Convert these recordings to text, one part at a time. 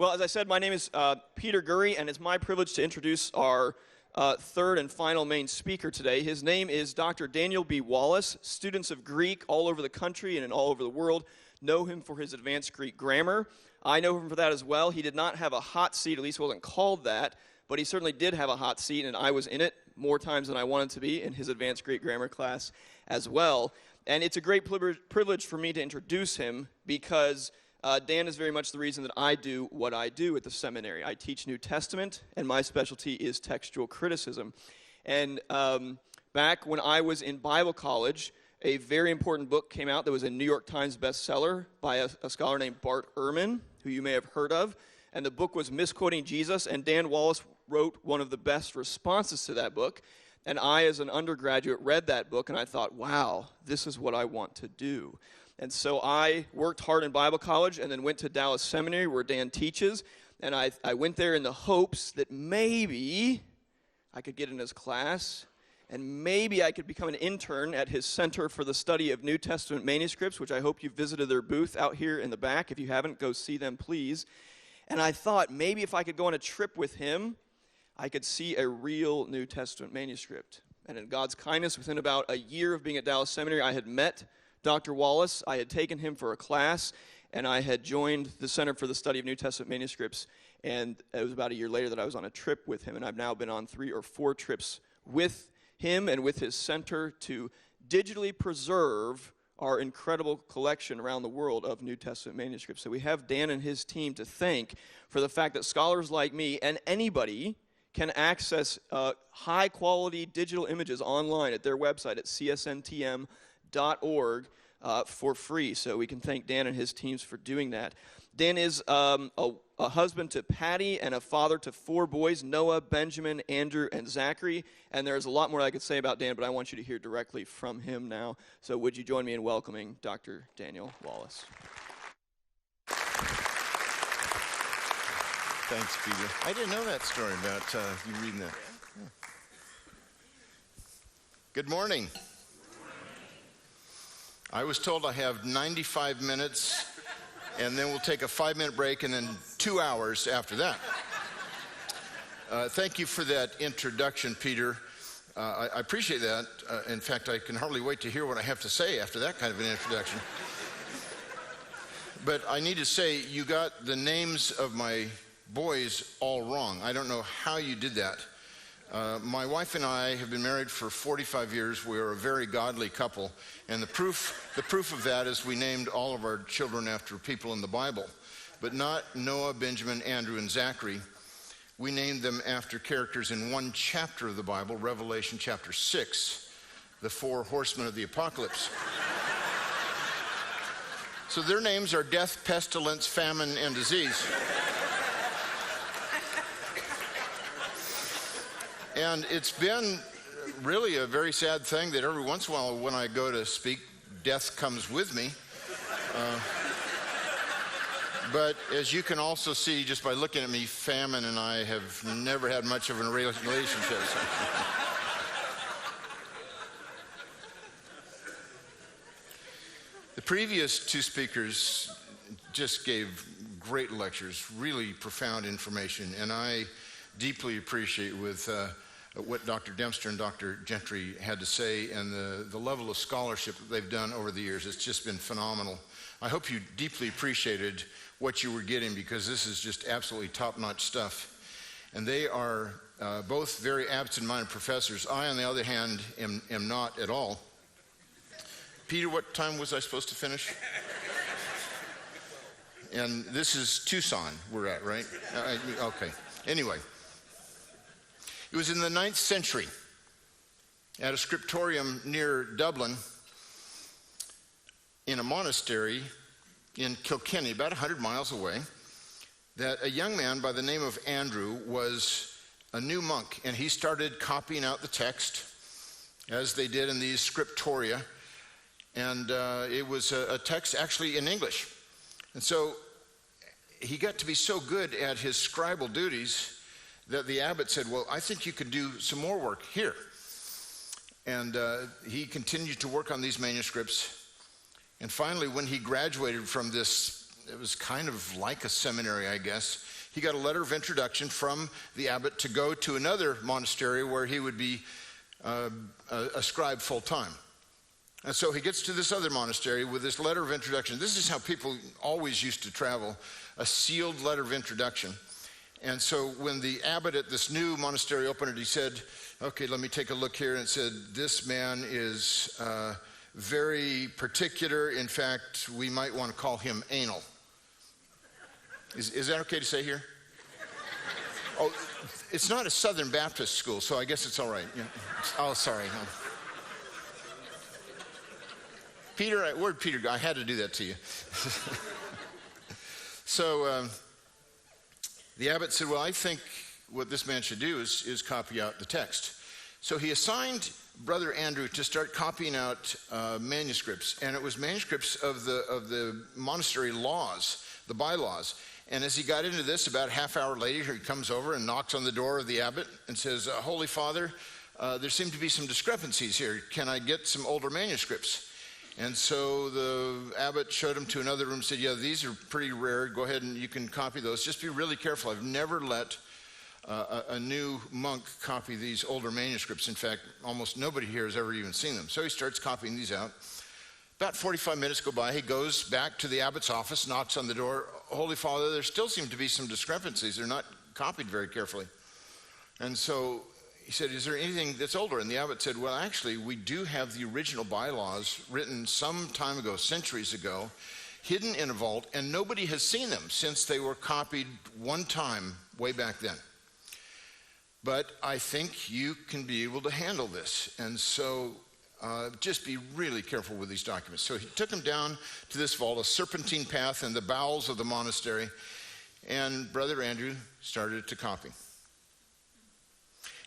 Well, as I said, my name is Peter Gurry, and it's my privilege to introduce our third and final main speaker today. His name is Dr. Daniel B. Wallace. Students of Greek all over the country and all over the world know him for his advanced Greek grammar. I know him for that as well. He did not have a hot seat, at least wasn't called that, but he certainly did have a hot seat, and I was in it more times than I wanted to be in his advanced Greek grammar class as well. And it's a great privilege for me to introduce him because Dan is very much the reason that I do what I do at the seminary. I teach New Testament, and my specialty is textual criticism. And back when I was in Bible college, a very important book came out that was a New York Times bestseller by a scholar named Bart Ehrman, who you may have heard of. And the book was Misquoting Jesus, and Dan Wallace wrote one of the best responses to that book. And I, as an undergraduate, read that book, and I thought, wow, this is what I want to do. And so I worked hard in Bible college and then went to Dallas Seminary where Dan teaches. And I went there in the hopes that maybe I could get in his class and maybe I could become an intern at his Center for the Study of New Testament Manuscripts, which I hope you've visited their booth out here in the back. If you haven't, go see them, please. And I thought maybe if I could go on a trip with him, I could see a real New Testament manuscript. And in God's kindness, within about a year of being at Dallas Seminary, I had met Dr. Wallace. I had taken him for a class, and I had joined the Center for the Study of New Testament Manuscripts, and it was about a year later that I was on a trip with him, and I've now been on 3 or 4 trips with him and with his center to digitally preserve our incredible collection around the world of New Testament manuscripts. So we have Dan and his team to thank for the fact that scholars like me and anybody can access high-quality digital images online at their website at csntm.org for free. So we can thank Dan and his teams for doing that. Dan is a husband to Patty and a father to 4 boys, Noah, Benjamin, Andrew, and Zachary. And there's a lot more I could say about Dan, but I want you to hear directly from him now. So would you join me in welcoming Dr. Daniel Wallace? Thanks, Peter. I didn't know that story about you reading that. Yeah. Good morning. I was told I have 95 minutes, and then we'll take a 5-minute break, and then 2 hours after that. Thank you for that introduction, Peter. I appreciate that. In fact, I can hardly wait to hear what I have to say after that kind of an introduction. But I need to say, you got the names of my boys all wrong. I don't know how you did that. My wife and I have been married for 45 years. We are a very godly couple, and the proof of that is we named all of our children after people in the Bible, but not Noah, Benjamin, Andrew, and Zachary. We named them after characters in one chapter of the Bible, Revelation chapter 6, the 4 horsemen of the apocalypse. So their names are death, pestilence, famine, and disease. And it's been really a very sad thing that every once in a while when I go to speak, death comes with me. But as you can also see just by looking at me, famine and I have never had much of a relationship. The previous 2 speakers just gave great lectures, really profound information, and I deeply appreciate with what Dr. Dempster and Dr. Gentry had to say and the level of scholarship that they've done over the years. It's just been phenomenal. I hope you deeply appreciated what you were getting because this is just absolutely top-notch stuff. And they are both very absent-minded professors. I, on the other hand, am not at all. Peter, what time was I supposed to finish? And this is Tucson we're at, right? Okay. Anyway. It was in the 9th century at a scriptorium near Dublin in a monastery in Kilkenny, about 100 miles away, that a young man by the name of Andrew was a new monk, and he started copying out the text as they did in these scriptoria, and it was a text actually in English. And so he got to be so good at his scribal duties that the abbot said, well, I think you could do some more work here. And he continued to work on these manuscripts. And finally, when he graduated from this it was kind of like a seminary, I guess. He got a letter of introduction from the abbot to go to another monastery where he would be a scribe full time. And so he gets to this other monastery with this letter of introduction. This is how people always used to travel, a sealed letter of introduction. And so when the abbot at this new monastery opened it, he said, okay, let me take a look here. And it said, this man is very particular. In fact, we might want to call him anal. Is that okay to say here? Oh, it's not a Southern Baptist school, so I guess it's all right. Yeah. Oh, sorry. Peter, where'd Peter go? I had to do that to you. So the abbot said, well, I think what this man should do is copy out the text. So he assigned Brother Andrew to start copying out manuscripts, and it was manuscripts of the monastery laws, the bylaws. And as he got into this, about a half hour later, he comes over and knocks on the door of the abbot and says, Holy Father, there seem to be some discrepancies here. Can I get some older manuscripts? And so the abbot showed him to another room and said, yeah, these are pretty rare. Go ahead and you can copy those. Just be really careful. I've never let a new monk copy these older manuscripts. In fact, almost nobody here has ever even seen them. So he starts copying these out. About 45 minutes go by. He goes back to the abbot's office, knocks on the door. Holy Father, there still seem to be some discrepancies. They're not copied very carefully. And so he said, is there anything that's older? And the abbot said, well, actually, we do have the original bylaws written some time ago, centuries ago, hidden in a vault, and nobody has seen them since they were copied one time way back then. But I think you can be able to handle this. And so just be really careful with these documents. So he took him down to this vault, a serpentine path in the bowels of the monastery, and Brother Andrew started to copy.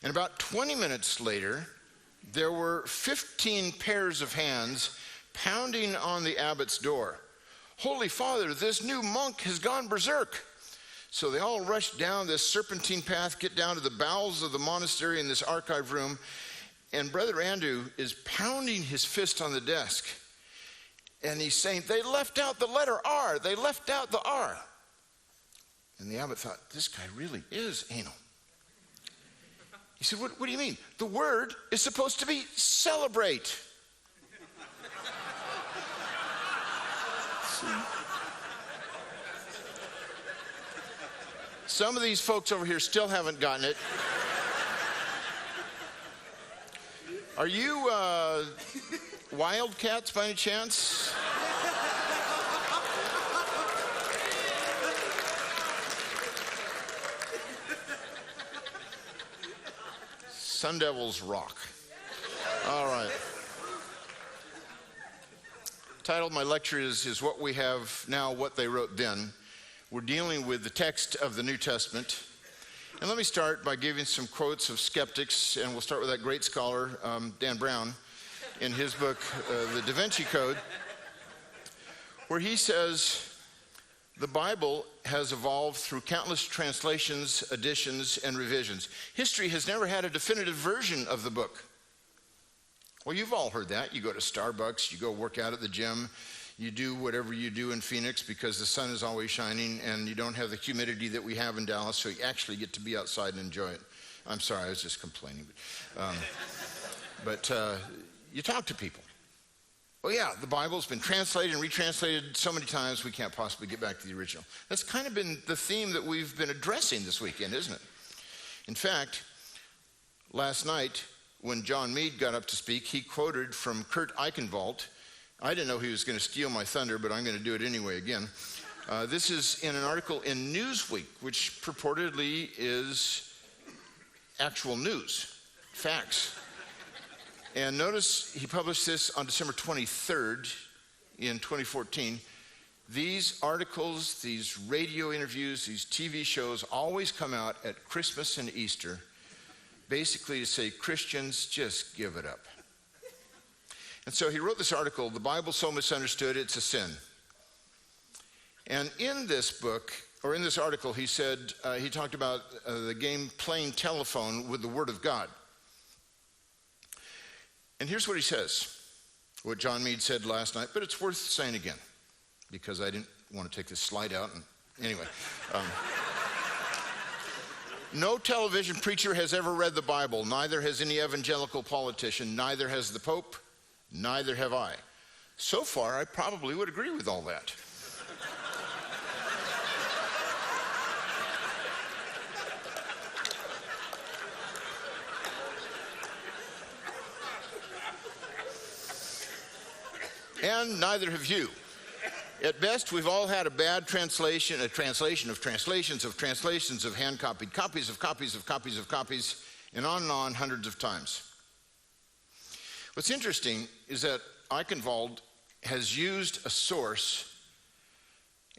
And about 20 minutes later, there were 15 pairs of hands pounding on the abbot's door. Holy Father, this new monk has gone berserk. So they all rush down this serpentine path, get down to the bowels of the monastery in this archive room, and Brother Andrew is pounding his fist on the desk. And he's saying, they left out the letter R. They left out the R. And the abbot thought, this guy really is anal. He said, what do you mean? The word is supposed to be celebrate. Some of these folks over here still haven't gotten it. Are you wildcats by any chance? Sun Devils rock. All right. Title of my lecture is What We Have Now, What They Wrote Then. We're dealing with the text of the New Testament. And let me start by giving some quotes of skeptics, and we'll start with that great scholar, Dan Brown, in his book, The Da Vinci Code, where he says, the Bible has evolved through countless translations, additions, and revisions. History has never had a definitive version of the book. Well, you've all heard that. You go to Starbucks, you go work out at the gym, you do whatever you do in Phoenix because the sun is always shining and you don't have the humidity that we have in Dallas, so you actually get to be outside and enjoy it. I'm sorry, I was just complaining. But you talk to people. Oh yeah, the Bible's been translated and retranslated so many times we can't possibly get back to the original. That's kind of been the theme that we've been addressing this weekend, isn't it? In fact, last night when John Meade got up to speak, he quoted from Kurt Eichenwald. I didn't know he was going to steal my thunder, but I'm going to do it anyway again. This is in an article in Newsweek, which purportedly is actual news, facts. And notice he published this on December 23rd in 2014. These articles, these radio interviews, these TV shows always come out at Christmas and Easter, basically to say, Christians, just give it up. And so he wrote this article, The Bible's So Misunderstood, It's a Sin. And in this book, or in this article, he said, he talked about the game playing telephone with the Word of God. And here's what he says, what John Meade said last night, but it's worth saying again, because I didn't want to take this slide out. And anyway. No television preacher has ever read the Bible. Neither has any evangelical politician. Neither has the Pope. Neither have I. So far, I probably would agree with all that. And neither have you. At best, we've all had a bad translation, a translation of translations of translations of hand-copied copies of copies of copies of copies, and on hundreds of times. What's interesting is that Eichenwald has used a source,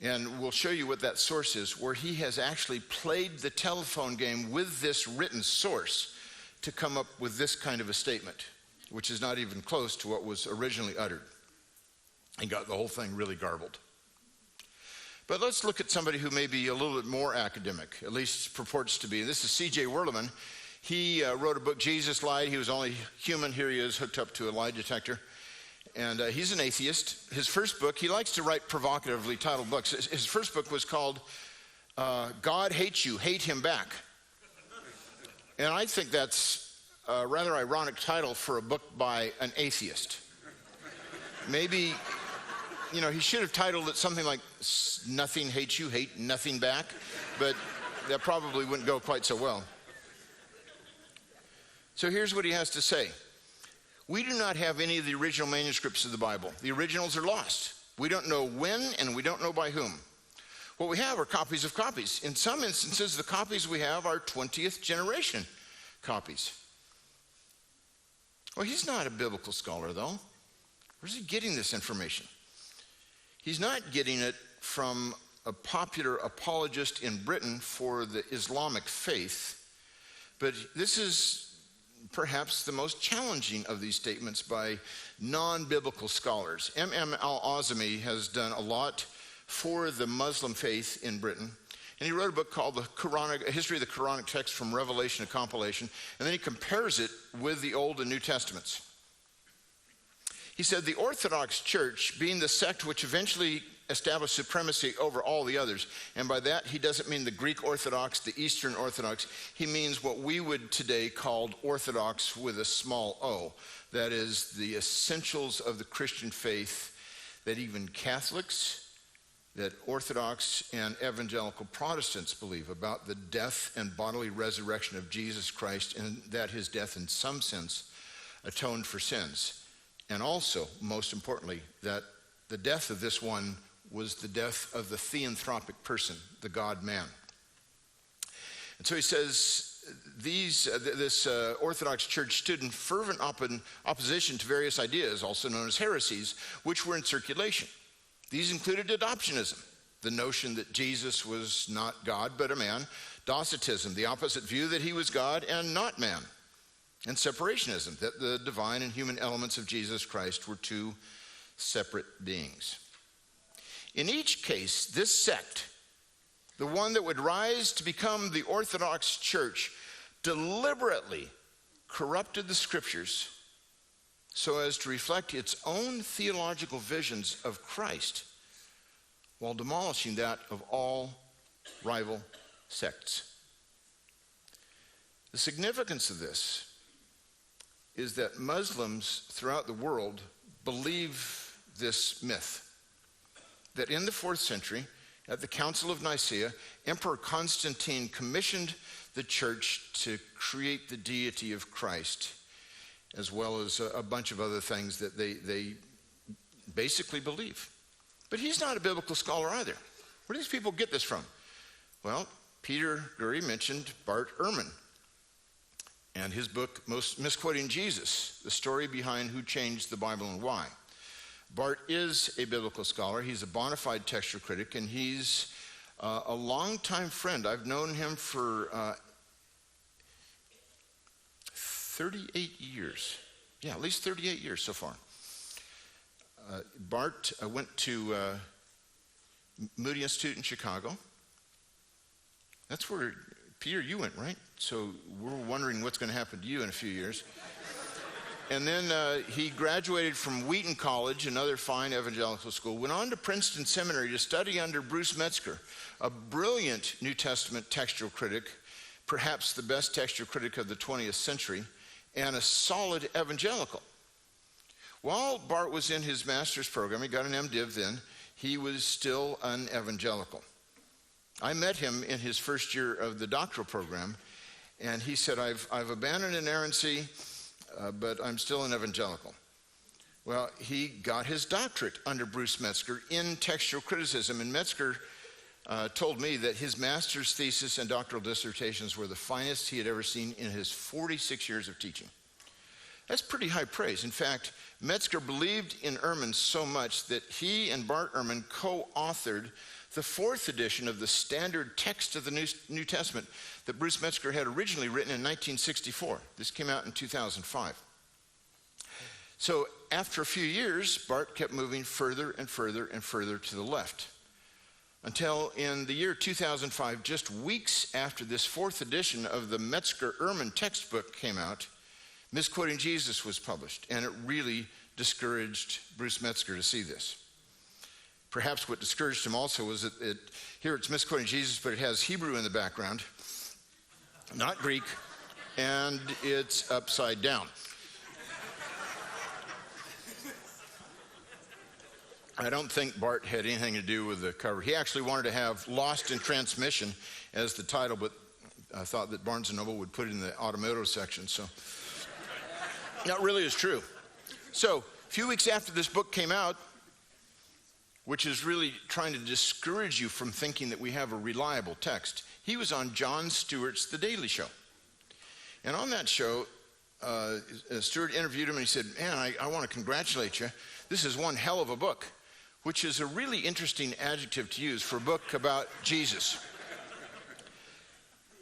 and we'll show you what that source is, where he has actually played the telephone game with this written source to come up with this kind of a statement, which is not even close to what was originally uttered. And got the whole thing really garbled. But let's look at somebody who may be a little bit more academic, at least purports to be. This is C.J. Werleman. He wrote a book, Jesus Lied. He was only human. Here he is, hooked up to a lie detector. And he's an atheist. His first book, he likes to write provocatively titled books. His first book was called God Hates You, Hate Him Back. And I think that's a rather ironic title for a book by an atheist. Maybe, he should have titled it something like Nothing Hates You, Hate Nothing Back, but that probably wouldn't go quite so well. So here's what he has to say. We do not have any of the original manuscripts of the Bible. The originals are lost. We don't know when, and we don't know by whom. What we have are copies of copies. In some instances, the copies we have are 20th generation copies. Well, he's not a biblical scholar, though. Where's he getting this information? He's not getting it from a popular apologist in Britain for the Islamic faith, but this is perhaps the most challenging of these statements by non-biblical scholars. M.M. al-Azami has done a lot for the Muslim faith in Britain, and he wrote a book called A History of the Quranic Text from Revelation to Compilation, and then he compares it with the Old and New Testaments. He said, the Orthodox Church, being the sect which eventually established supremacy over all the others, and by that he doesn't mean the Greek Orthodox, the Eastern Orthodox, he means what we would today call Orthodox with a small o. That is, the essentials of the Christian faith that even Catholics, that Orthodox and evangelical Protestants believe about the death and bodily resurrection of Jesus Christ, and that his death in some sense atoned for sins. And also, most importantly, that the death of this one was the death of the theanthropic person, the God-man. And so he says, this Orthodox Church stood in fervent opposition to various ideas, also known as heresies, which were in circulation. These included adoptionism, the notion that Jesus was not God but a man, Docetism, the opposite view that he was God and not man, and separationism, that the divine and human elements of Jesus Christ were two separate beings. In each case, this sect, the one that would rise to become the Orthodox Church, deliberately corrupted the scriptures so as to reflect its own theological visions of Christ while demolishing that of all rival sects. The significance of this is that Muslims throughout the world believe this myth, that in the 4th century, at the Council of Nicaea, Emperor Constantine commissioned the church to create the deity of Christ, as well as a bunch of other things that they basically believe. But he's not a biblical scholar either. Where do these people get this from? Well, Peter Gurry mentioned Bart Ehrman and his book, Misquoting Jesus, the story behind who changed the Bible and why. Bart is a biblical scholar. He's a bona fide textual critic, and he's a longtime friend. I've known him for 38 years. Yeah, at least 38 years so far. Bart went to Moody Institute in Chicago. That's where, Peter, you went, right? So we're wondering what's going to happen to you in a few years. And then he graduated from Wheaton College, another fine evangelical school, went on to Princeton Seminary to study under Bruce Metzger, a brilliant New Testament textual critic, perhaps the best textual critic of the 20th century, and a solid evangelical. While Bart was in his master's program, he got an MDiv then, he was still an evangelical. I met him in his first year of the doctoral program, and he said, I've abandoned inerrancy, but I'm still an evangelical. Well, he got his doctorate under Bruce Metzger in textual criticism, and Metzger told me that his master's thesis and doctoral dissertations were the finest he had ever seen in his 46 years of teaching. That's pretty high praise. In fact, Metzger believed in Ehrman so much that he and Bart Ehrman co-authored the fourth edition of the standard text of the New Testament that Bruce Metzger had originally written in 1964. This came out in 2005. So after a few years, Bart kept moving further and further and further to the left, until in the year 2005, just weeks after this fourth edition of the Metzger-Ehrman textbook came out, Misquoting Jesus was published, and it really discouraged Bruce Metzger to see this. Perhaps what discouraged him also was that here it's Misquoting Jesus, but it has Hebrew in the background, not Greek, and it's upside down. I don't think Bart had anything to do with the cover. He actually wanted to have Lost in Transmission as the title, but I thought that Barnes & Noble would put it in the automotive section, so that really is true. So a few weeks after this book came out, which is really trying to discourage you from thinking that we have a reliable text, he was on Jon Stewart's The Daily Show. And on that show, Stewart interviewed him and he said, man, I want to congratulate you. This is one hell of a book, which is a really interesting adjective to use for a book about Jesus.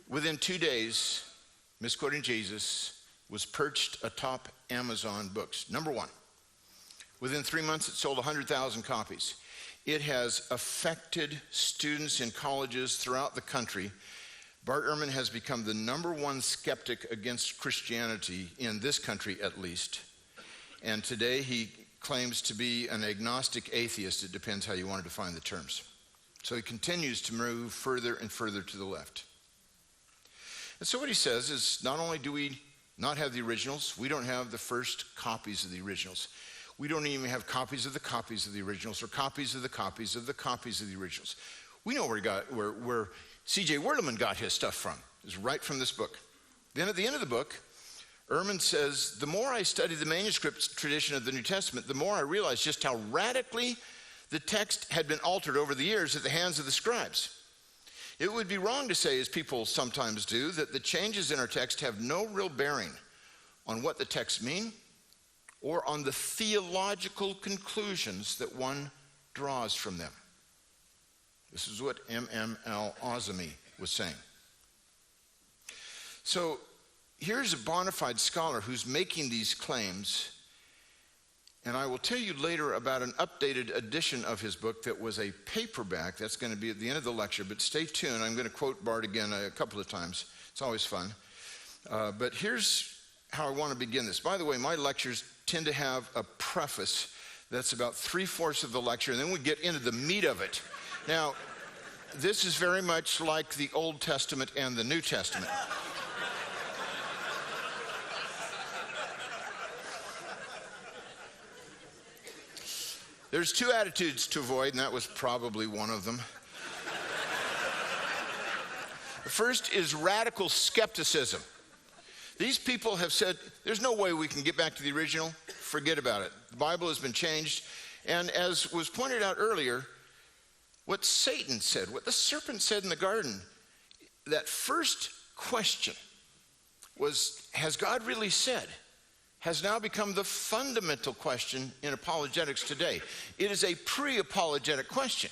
Within 2 days, Misquoting Jesus was perched atop Amazon books, number one. Within 3 months, it sold 100,000 copies. It has affected students in colleges throughout the country. Bart Ehrman has become the number one skeptic against Christianity in this country, at least. And today he claims to be an agnostic atheist. It depends how you want to define the terms. So he continues to move further and further to the left. And so what he says is, not only do we not have the originals, we don't have the first copies of the originals. We don't even have copies of the copies of the originals, or copies of the copies of the copies of the originals. We know where C.J. Werleman got his stuff from. It's right from this book. Then at the end of the book, Ehrman says, the more I study the manuscript tradition of the New Testament, the more I realize just how radically the text had been altered over the years at the hands of the scribes. It would be wrong to say, as people sometimes do, that the changes in our text have no real bearing on what the texts mean or on the theological conclusions that one draws from them. This is what M.M. al-Azami was saying. So here's a bona fide scholar who's making these claims, and I will tell you later about an updated edition of his book that was a paperback. That's going to be at the end of the lecture, but stay tuned. I'm going to quote Bart again a couple of times. It's always fun. But here's how I want to begin this. By the way, my lectures tend to have a preface that's about 3/4 of the lecture, and then we get into the meat of it. Now, this is very much like the Old Testament and the New Testament. There's two attitudes to avoid, and that was probably one of them. The first is radical skepticism. These people have said, there's no way we can get back to the original. Forget about it. The Bible has been changed. And as was pointed out earlier, what Satan said, what the serpent said in the garden, that first question was, has God really said? Has now become the fundamental question in apologetics today. It is a pre-apologetic question,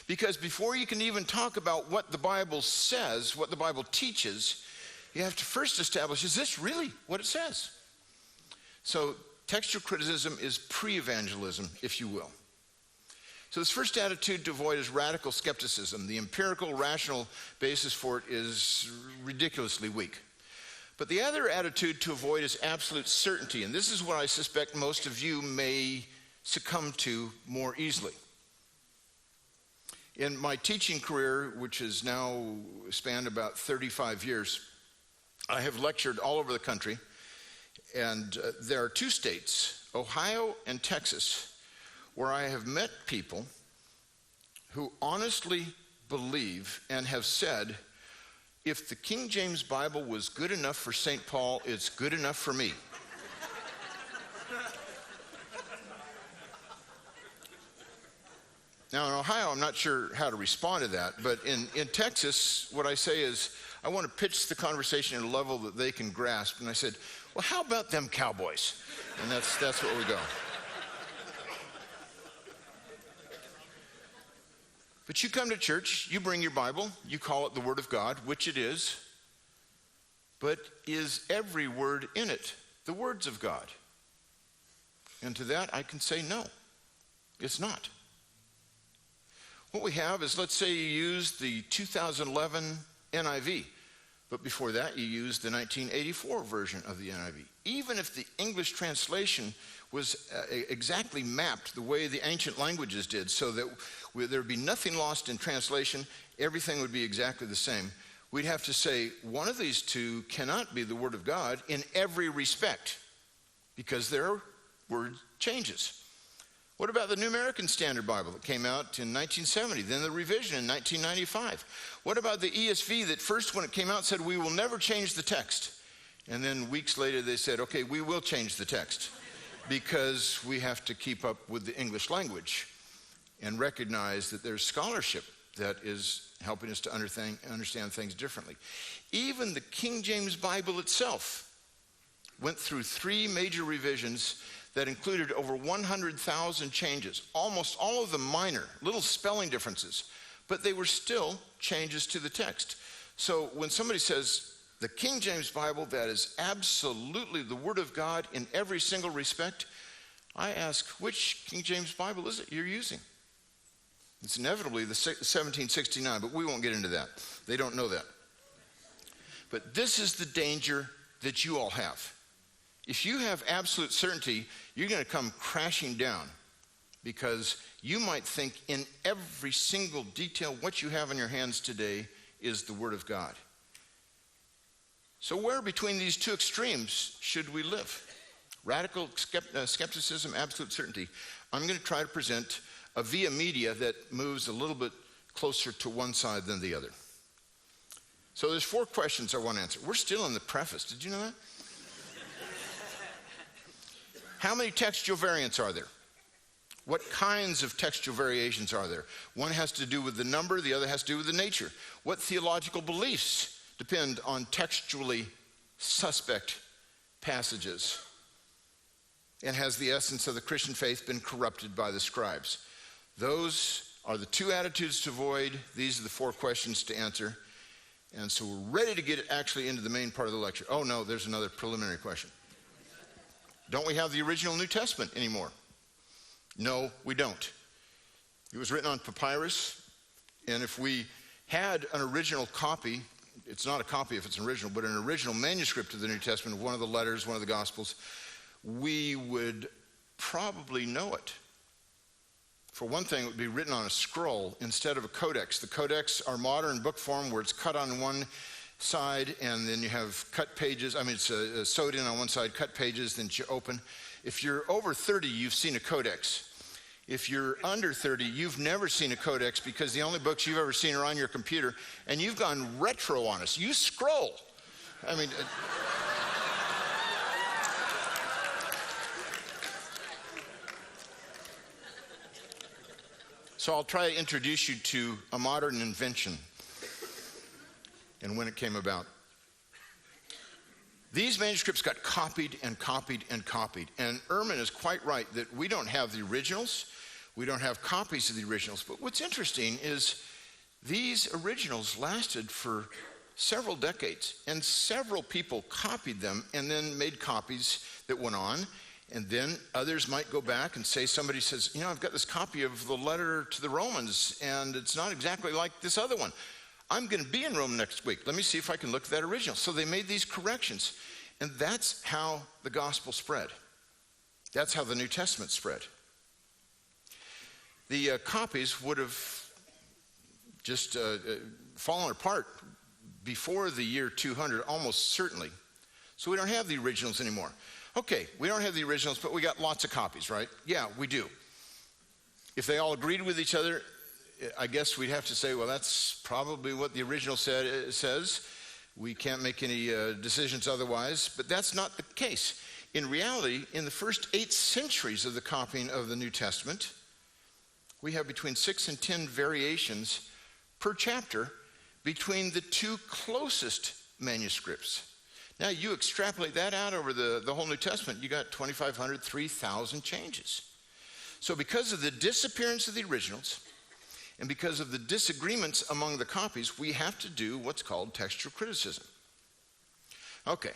because before you can even talk about what the Bible says, what the Bible teaches, you have to first establish, is this really what it says? So textual criticism is pre-evangelism, if you will. So this first attitude to avoid is radical skepticism. The empirical, rational basis for it is ridiculously weak. But the other attitude to avoid is absolute certainty, and this is what I suspect most of you may succumb to more easily. In my teaching career, which has now spanned about 35 years, I have lectured all over the country, and there are two states, Ohio and Texas, where I have met people who honestly believe and have said, if the King James Bible was good enough for St. Paul, it's good enough for me. Now, in Ohio, I'm not sure how to respond to that, but in Texas, what I say is, I want to pitch the conversation at a level that they can grasp. And I said, well, how about them Cowboys? And that's where we go. But you come to church, you bring your Bible, you call it the Word of God, which it is, but is every word in it the words of God? And to that, I can say no, it's not. What we have is, let's say you use the 2011 NIV, but before that you used the 1984 version of the NIV. Even if the English translation was exactly mapped the way the ancient languages did, so that there would be nothing lost in translation, everything would be exactly the same, we'd have to say one of these two cannot be the Word of God in every respect, because their word changes. What about the New American Standard Bible that came out in 1970, then the revision in 1995? What about the ESV that first, when it came out, said, we will never change the text? And then weeks later they said, okay, we will change the text because we have to keep up with the English language and recognize that there's scholarship that is helping us to understand things differently. Even the King James Bible itself went through 3 major revisions that included over 100,000 changes, almost all of them minor, little spelling differences, but they were still changes to the text. So when somebody says, the King James Bible, that is absolutely the Word of God in every single respect, I ask, which King James Bible is it you're using? It's inevitably the 1769, but we won't get into that. They don't know that. But this is the danger that you all have. If you have absolute certainty, you're going to come crashing down because you might think in every single detail what you have in your hands today is the Word of God. So where between these two extremes should we live? Radical skepticism, absolute certainty. I'm going to try to present a via media that moves a little bit closer to one side than the other. So there's 4 questions I want to answer. We're still in the preface. Did you know that? How many textual variants are there? What kinds of textual variations are there? One has to do with the number, the other has to do with the nature. What theological beliefs depend on textually suspect passages? And has the essence of the Christian faith been corrupted by the scribes? Those are the 2 attitudes to avoid. These are the 4 questions to answer. And so we're ready to get actually into the main part of the lecture. Oh no, there's another preliminary question. Don't we have the original New Testament anymore? No, we don't. It was written on papyrus, and if we had an original copy, it's not a copy if it's an original, but an original manuscript of the New Testament, of one of the letters, one of the Gospels, we would probably know it. For one thing, it would be written on a scroll instead of a codex. The codex are modern book form where it's cut on one side and then you have cut pages. I mean, it's sewed in on one side, cut pages, then you open. If you're over 30, you've seen a codex. If you're under 30, you've never seen a codex because the only books you've ever seen are on your computer, and you've gone retro on us. You scroll. I mean... So I'll try to introduce you to a modern invention and when it came about. These manuscripts got copied and copied and copied. And Ehrman is quite right that we don't have the originals. We don't have copies of the originals. But what's interesting is these originals lasted for several decades. And several people copied them and then made copies that went on. And then others might go back and say, somebody says, I've got this copy of the letter to the Romans, and it's not exactly like this other one. I'm going to be in Rome next week. Let me see if I can look at that original. So they made these corrections. And that's how the gospel spread. That's how the New Testament spread. The copies would have just fallen apart before the year 200, almost certainly. So we don't have the originals anymore. Okay, we don't have the originals, but we got lots of copies, right? Yeah, we do. If they all agreed with each other, I guess we'd have to say, well, that's probably what the original says. We can't make any decisions otherwise, but that's not the case. In reality, in the first 8 centuries of the copying of the New Testament, we have between 6 and 10 variations per chapter between the 2 closest manuscripts. Now, you extrapolate that out over the whole New Testament, you got 2,500, 3,000 changes. So because of the disappearance of the originals, and because of the disagreements among the copies, we have to do what's called textual criticism. Okay,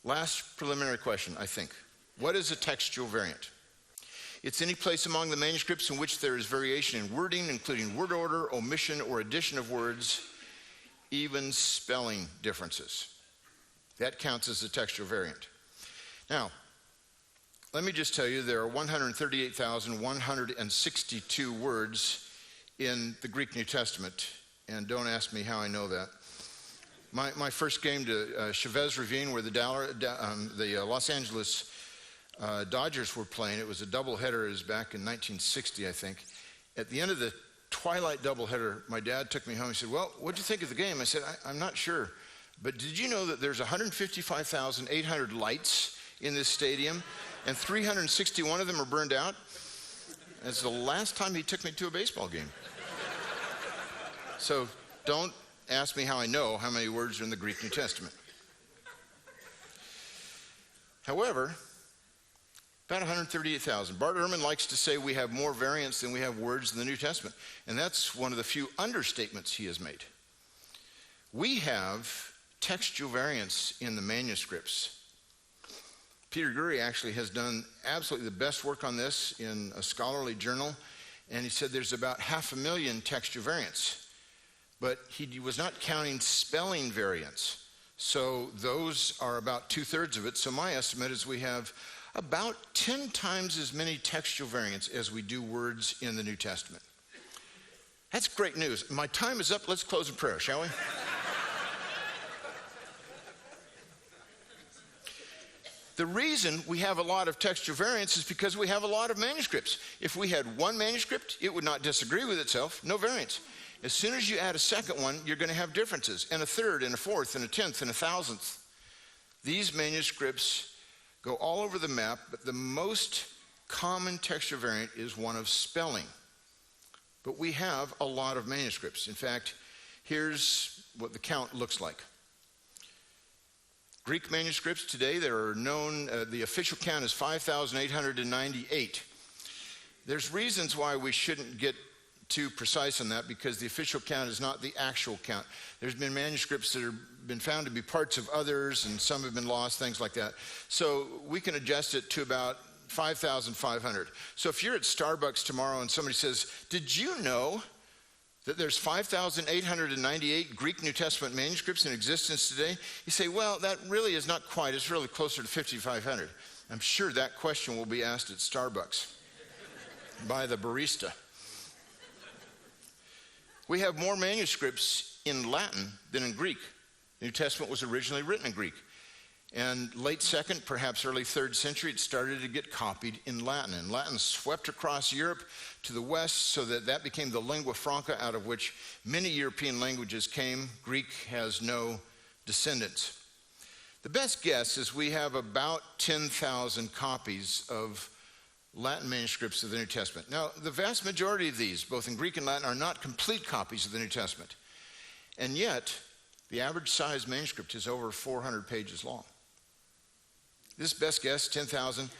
last preliminary question, I think. What is a textual variant? It's any place among the manuscripts in which there is variation in wording, including word order, omission, or addition of words, even spelling differences. That counts as a textual variant. Now, let me just tell you there are 138,162 words in the Greek New Testament, and don't ask me how I know that. My first game to Chavez Ravine, where the Los Angeles Dodgers were playing, it was a doubleheader. It was back in 1960, I think. At the end of the twilight doubleheader, my dad took me home. He said, well, what'd you think of the game? I said, I'm not sure. But did you know that there's 155,800 lights in this stadium, and 361 of them are burned out? That's the last time he took me to a baseball game. So don't ask me how I know how many words are in the Greek New Testament. However, about 138,000. Bart Ehrman likes to say we have more variants than we have words in the New Testament, and that's one of the few understatements he has made. We have textual variants in the manuscripts. Peter Gurry actually has done absolutely the best work on this in a scholarly journal, and he said there's about 500,000 textual variants. But he was not counting spelling variants. So those are about 2/3 of it. So my estimate is we have about 10 times as many textual variants as we do words in the New Testament. That's great news. My time is up. Let's close in prayer, shall we? The reason we have a lot of textual variants is because we have a lot of manuscripts. If we had one manuscript, it would not disagree with itself. No variants. As soon as you add a second one, you're going to have differences, and a third, and a fourth, and a 10th, and a 1,000th. These manuscripts go all over the map, but the most common textual variant is one of spelling. But we have a lot of manuscripts. In fact, here's what the count looks like. Greek manuscripts today, there are known, the official count is 5,898. There's reasons why we shouldn't get too precise on that, because the official count is not the actual count. There's been manuscripts that have been found to be parts of others, and some have been lost, things like that. So we can adjust it to about 5,500. So if you're at Starbucks tomorrow and somebody says, did you know that there's 5,898 Greek New Testament manuscripts in existence today? You say, well, that really is not quite. It's really closer to 5,500. I'm sure that question will be asked at Starbucks by the barista. We have more manuscripts in Latin than in Greek. The New Testament was originally written in Greek. And late 2nd, perhaps early 3rd century, it started to get copied in Latin. And Latin swept across Europe to the west so that became the lingua franca out of which many European languages came. Greek has no descendants. The best guess is we have about 10,000 copies of Latin manuscripts of the New Testament. Now, the vast majority of these, both in Greek and Latin, are not complete copies of the New Testament. And yet, the average size manuscript is over 400 pages long. This best guess, 10,000,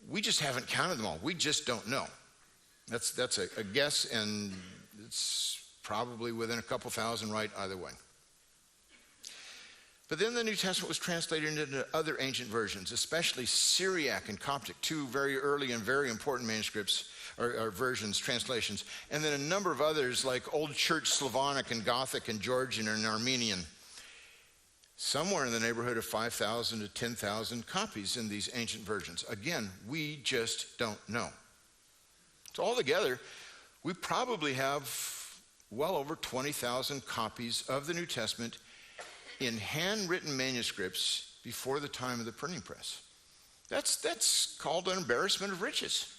we just haven't counted them all. We just don't know. That's a guess, and it's probably within a couple thousand right either way. But then the New Testament was translated into other ancient versions, especially Syriac and Coptic, two very early and very important manuscripts, or versions, translations, and then a number of others like Old Church Slavonic and Gothic and Georgian and Armenian. Somewhere in the neighborhood of 5,000 to 10,000 copies in these ancient versions. Again, we just don't know. So altogether, we probably have well over 20,000 copies of the New Testament in handwritten manuscripts before the time of the printing press. That's called an embarrassment of riches.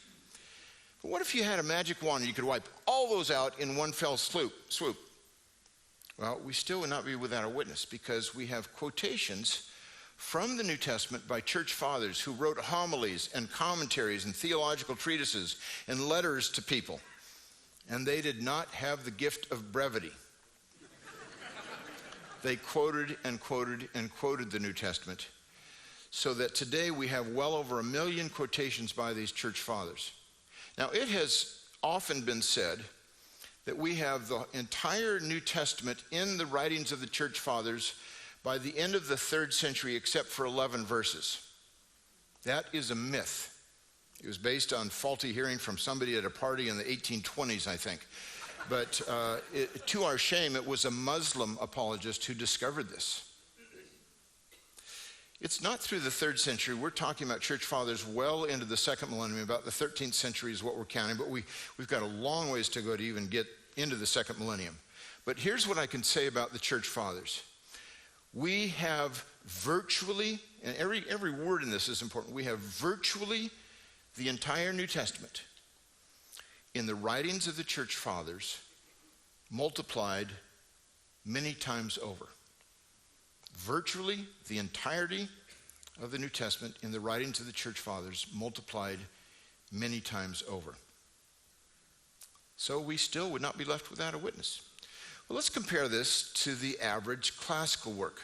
But what if you had a magic wand and you could wipe all those out in one fell swoop? Well, we still would not be without a witness, because we have quotations from the New Testament by church fathers who wrote homilies and commentaries and theological treatises and letters to people. And they did not have the gift of brevity. They quoted and quoted and quoted the New Testament, so that today we have well over 1 million quotations by these church fathers. Now, it has often been said that we have the entire New Testament in the writings of the church fathers by the end of the 3rd century, except for 11 verses. That is a myth. It was based on faulty hearing from somebody at a party in the 1820s, I think. But to our shame, it was a Muslim apologist who discovered this. It's not through the 3rd century. We're talking about church fathers well into the 2nd millennium. About the 13th century is what we're counting, but we've got a long ways to go to even get into the 2nd millennium. But here's what I can say about the church fathers. We have virtually, and every word in this is important, we have virtually the entire New Testament in the writings of the church fathers multiplied many times over. Virtually the entirety of the New Testament in the writings of the church fathers multiplied many times over. So we still would not be left without a witness. Well, let's compare this to the average classical work.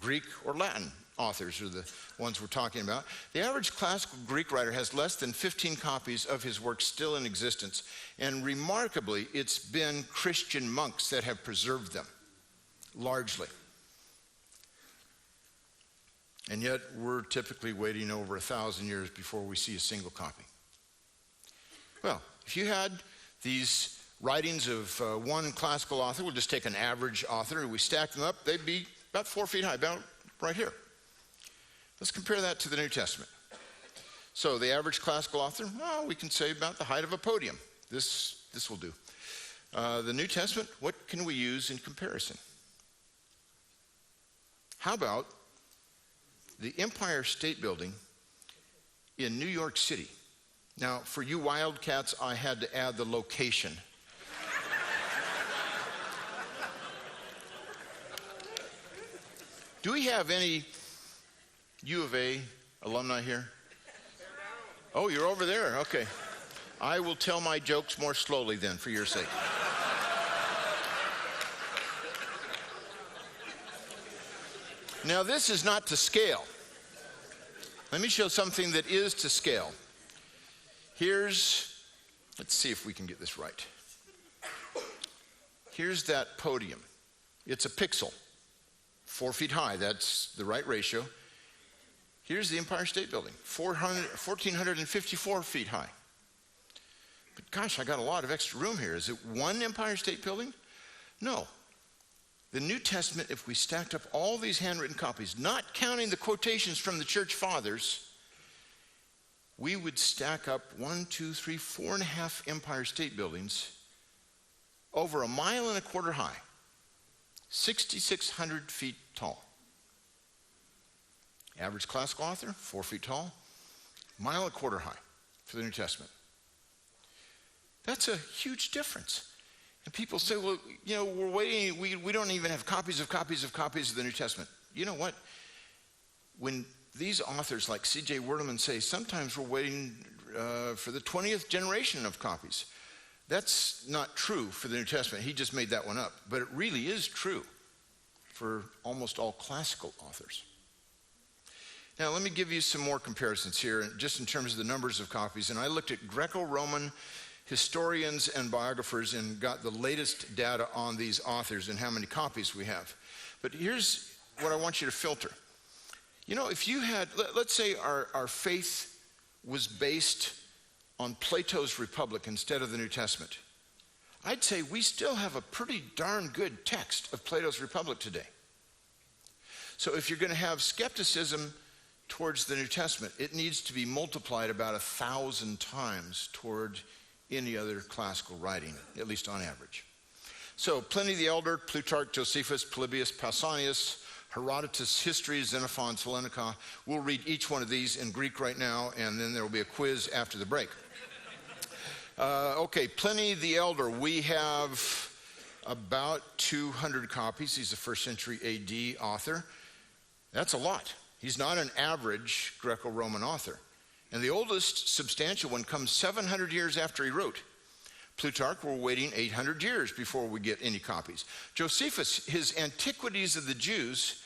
Greek or Latin authors are the ones we're talking about. The average classical Greek writer has less than 15 copies of his work still in existence, and remarkably, it's been Christian monks that have preserved them, largely. And yet, we're typically waiting over 1,000 years before we see a single copy. Well, if you had these writings of one classical author, we'll just take an average author, and we stack them up, they'd be about 4 feet high, about right here. Let's compare that to the New Testament. So the average classical author, well, we can say about the height of a podium. This will do. The New Testament, what can we use in comparison? How about the Empire State Building in New York City? Now, for you wildcats, I had to add the location. Do we have any U of A alumni here? Oh, you're over there. Okay. I will tell my jokes more slowly then, for your sake. Now, this is not to scale. Let me show something that is to scale. Let's see if we can get this right. Here's that podium. It's a pixel, 4 feet high. That's the right ratio. Here's the Empire State Building, 1,454 feet high. But gosh, I got a lot of extra room here. Is it one Empire State Building? No. The New Testament, if we stacked up all these handwritten copies, not counting the quotations from the church fathers, we would stack up 1, 2, 3, 4.5 Empire State Buildings over 1.25 miles high, 6,600 feet tall. Average classical author, 4 feet tall, 1.25 miles high for the New Testament. That's a huge difference. And people say, well, we're waiting, we don't even have copies of the New Testament. You know what? When these authors like C.J. Werleman say, sometimes we're waiting for the 20th generation of copies. That's not true for the New Testament. He just made that one up. But it really is true for almost all classical authors. Now, let me give you some more comparisons here, just in terms of the numbers of copies. And I looked at Greco-Roman historians and biographers and got the latest data on these authors and how many copies we have. But here's what I want you to filter. If you had, let's say our faith was based on Plato's Republic instead of the New Testament, I'd say we still have a pretty darn good text of Plato's Republic today. So if you're going to have skepticism towards the New Testament, it needs to be multiplied about 1,000 times toward any other classical writing, at least on average. So Pliny the Elder, Plutarch, Josephus, Polybius, Pausanias, Herodotus' History, Xenophon's Hellenica. We'll read each one of these in Greek right now, and then there will be a quiz after the break. Okay, Pliny the Elder, we have about 200 copies. He's a first century AD author. That's a lot. He's not an average Greco-Roman author. And the oldest substantial one comes 700 years after he wrote. Plutarch, we're waiting 800 years before we get any copies. Josephus, his Antiquities of the Jews,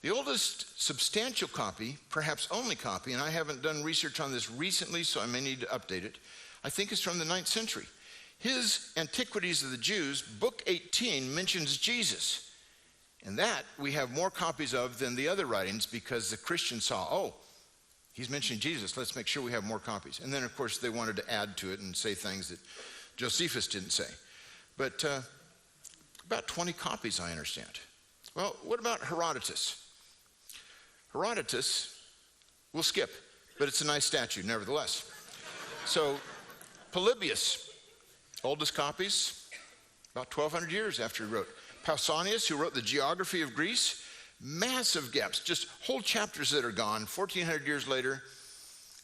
the oldest substantial copy, perhaps only copy, and I haven't done research on this recently, so I may need to update it, I think is from the 9th century. His Antiquities of the Jews, book 18, mentions Jesus. And that we have more copies of than the other writings because the Christians saw, oh, he's mentioning Jesus, let's make sure we have more copies. And then, of course, they wanted to add to it and say things that Josephus didn't say. But about 20 copies, I understand. Well, what about Herodotus? Herodotus, we'll skip, but it's a nice statue nevertheless. So Polybius, oldest copies, about 1,200 years after he wrote. Pausanias, who wrote the geography of Greece, massive gaps, just whole chapters that are gone. 1,400 years later,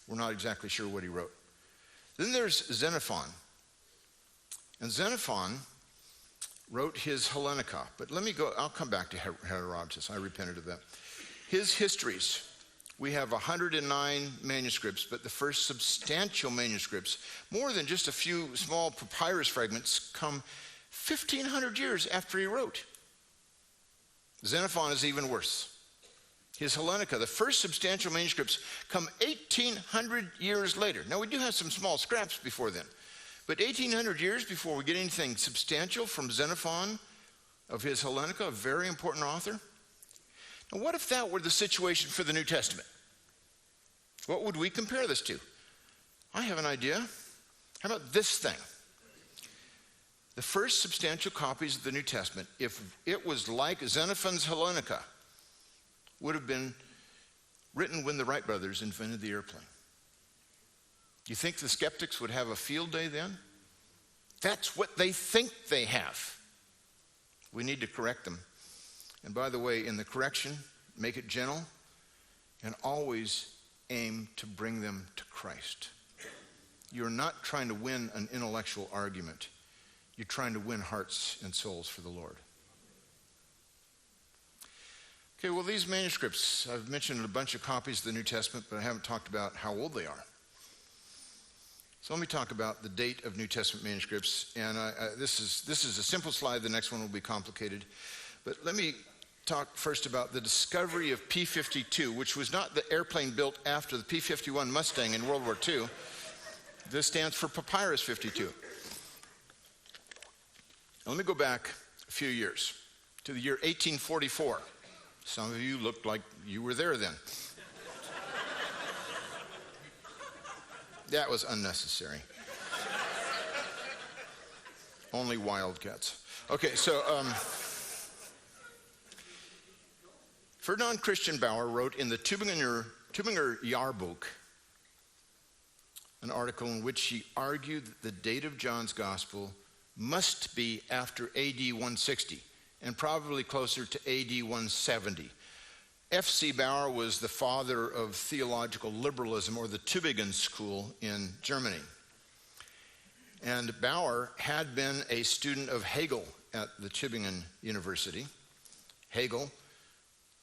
we're not exactly sure what he wrote. Then there's Xenophon. And Xenophon wrote his Hellenica. But I'll come back to Herodotus. I repented of that. His histories, we have 109 manuscripts, but the first substantial manuscripts, more than just a few small papyrus fragments, come 1,500 years after he wrote. Xenophon is even worse. His Hellenica, the first substantial manuscripts, come 1,800 years later. Now, we do have some small scraps before then, but 1,800 years before we get anything substantial from Xenophon of his Hellenica, a very important author. Now, what if that were the situation for the New Testament? What would we compare this to? I have an idea. How about this thing? The first substantial copies of the New Testament, if it was like Xenophon's Hellenica, would have been written when the Wright brothers invented the airplane. Do you think the skeptics would have a field day then? That's what they think they have. We need to correct them. And by the way, in the correction, make it gentle and always aim to bring them to Christ. You're not trying to win an intellectual argument. You're trying to win hearts and souls for the Lord. Okay, well, these manuscripts, I've mentioned a bunch of copies of the New Testament, but I haven't talked about how old they are. So let me talk about the date of New Testament manuscripts. And this is a simple slide. The next one will be complicated. But let me talk first about the discovery of P-52, which was not the airplane built after the P-51 Mustang in World War II. This stands for Papyrus 52. Now, let me go back a few years to the year 1844. Some of you looked like you were there then. That was unnecessary. Only wildcats. Okay, so Ferdinand Christian Bauer wrote in the Tübinger Jahrbuch an article in which he argued that the date of John's Gospel must be after AD 160 and probably closer to AD 170. F.C. Bauer was the father of theological liberalism, or the Tübingen school in Germany. And Bauer had been a student of Hegel at the Tübingen University. Hegel,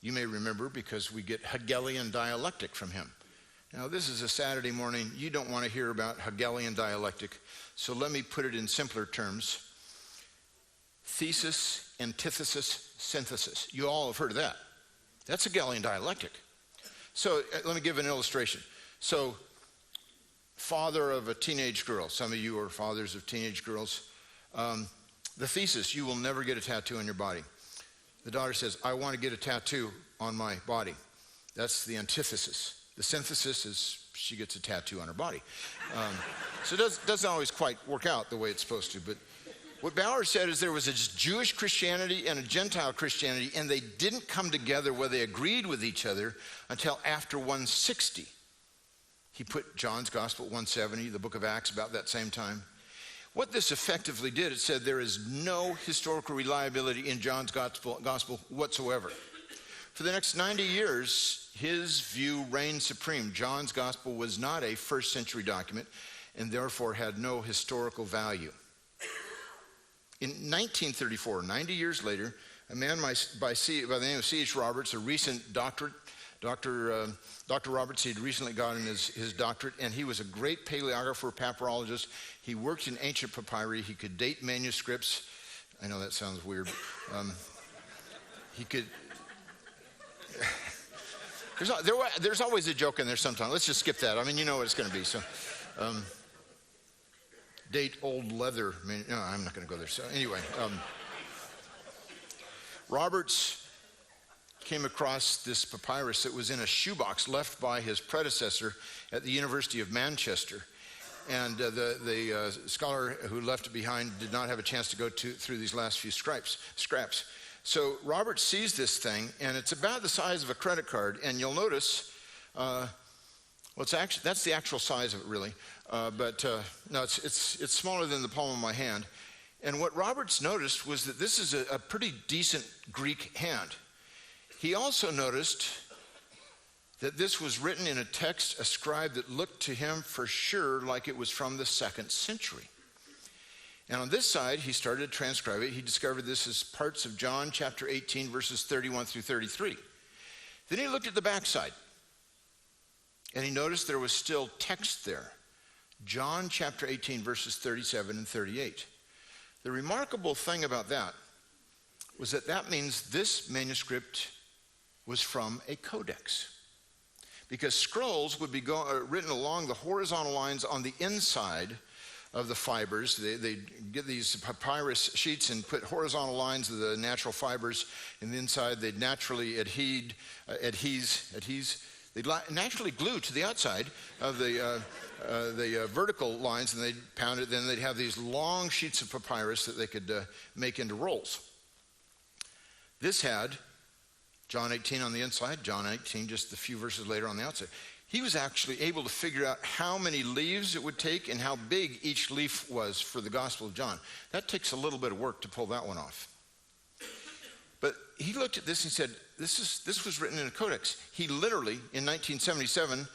you may remember, because we get Hegelian dialectic from him. Now, this is a Saturday morning. You don't want to hear about Hegelian dialectic, so let me put it in simpler terms. Thesis, antithesis, synthesis. You all have heard of that. That's Hegelian dialectic. So let me give an illustration. So, father of a teenage girl. Some of you are fathers of teenage girls. The thesis, you will never get a tattoo on your body. The daughter says, I want to get a tattoo on my body. That's the antithesis. The synthesis is she gets a tattoo on her body. So it doesn't always quite work out the way it's supposed to. But what Bauer said is there was a Jewish Christianity and a Gentile Christianity, and they didn't come together where they agreed with each other until after 160. He put John's Gospel at 170, the book of Acts about that same time. What this effectively did, it said there is no historical reliability in John's gospel whatsoever. For the next 90 years, his view reigned supreme. John's Gospel was not a first century document and therefore had no historical value. In 1934, 90 years later, a man by the name of C.H. Roberts, a recent doctorate, Dr. Roberts, he'd recently gotten his doctorate, and he was a great paleographer, papyrologist. He worked in ancient papyri. He could date manuscripts. I know that sounds weird. He could... There's always a joke in there sometimes. Let's just skip that. I mean, you know what it's going to be. So, date old leather. No, I'm not going to go there. So anyway, Roberts came across this papyrus that was in a shoebox left by his predecessor at the University of Manchester. And the scholar who left it behind did not have a chance to go through these last few scraps. So Robert sees this thing, and it's about the size of a credit card. And you'll notice, that's the actual size of it, really. No, it's smaller than the palm of my hand. And what Roberts noticed was that this is a pretty decent Greek hand. He also noticed that this was written in a text, a scribe that looked to him for sure like it was from the 2nd century. And on this side, he started to transcribe it. He discovered this as parts of John chapter 18, verses 31 through 33. Then he looked at the backside, and he noticed there was still text there. John chapter 18, verses 37 and 38. The remarkable thing about that was that means this manuscript was from a codex. Because scrolls would be written along the horizontal lines on the inside of the fibers. They get these papyrus sheets and put horizontal lines of the natural fibers in the inside. They'd naturally they'd naturally glue to the outside of the vertical lines, and they'd pound it. Then they'd have these long sheets of papyrus that they could make into rolls. This had John 18 on the inside, John 18 just a few verses later on the outside. He was actually able to figure out how many leaves it would take and how big each leaf was for the Gospel of John. That takes a little bit of work to pull that one off. But he looked at this and said, this was written in a codex. He literally, in 1977,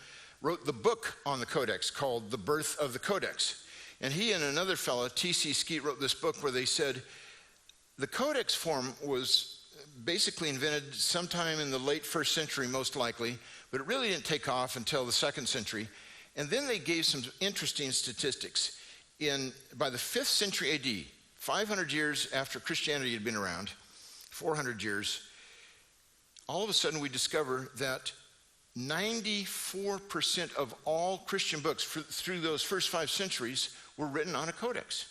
wrote the book on the codex called The Birth of the Codex. And he and another fellow, T.C. Skeet, wrote this book where they said the codex form was basically invented sometime in the late 1st century, most likely, but it really didn't take off until the 2nd century. And then they gave some interesting statistics. By the 5th century AD, 500 years after Christianity had been around, 400 years, all of a sudden we discover that 94% of all Christian books through those first 5 centuries were written on a codex.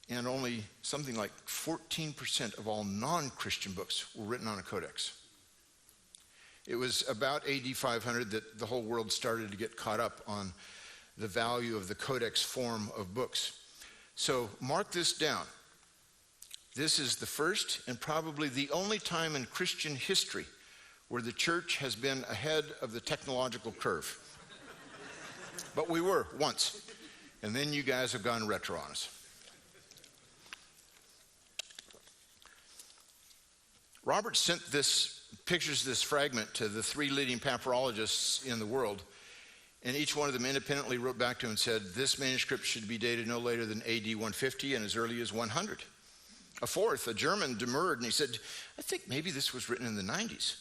And only something like 14% of all non-Christian books were written on a codex. It was about AD 500 that the whole world started to get caught up on the value of the codex form of books. So mark this down. This is the first and probably the only time in Christian history where the church has been ahead of the technological curve. But we were once. And then you guys have gone retro on us. Robert sent pictures of this fragment to the 3 leading papyrologists in the world, and each one of them independently wrote back to him and said, this manuscript should be dated no later than AD 150 and as early as 100. A fourth, a German, demurred, and he said, I think maybe this was written in the 90s.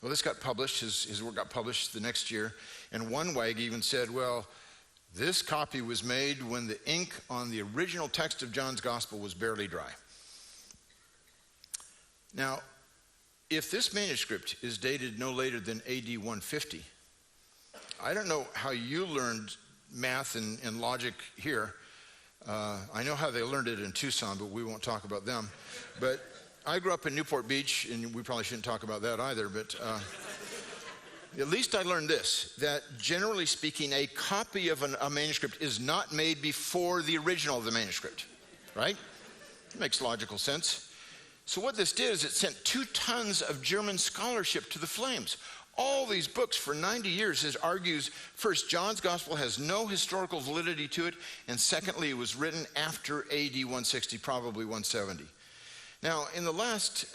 Well, this got published, his work got published the next year, and one wag even said, well, this copy was made when the ink on the original text of John's Gospel was barely dry. Now, if this manuscript is dated no later than AD 150, I don't know how you learned math and logic here. I know how they learned it in Tucson, but we won't talk about them. But I grew up in Newport Beach, and we probably shouldn't talk about that either, but At least I learned this, that generally speaking, a copy of a manuscript is not made before the original of the manuscript, right? It makes logical sense. So what this did is it sent 2 tons of German scholarship to the flames. All these books for 90 years it argues, first, John's gospel has no historical validity to it, and secondly, it was written after AD 160, probably 170. Now, in the last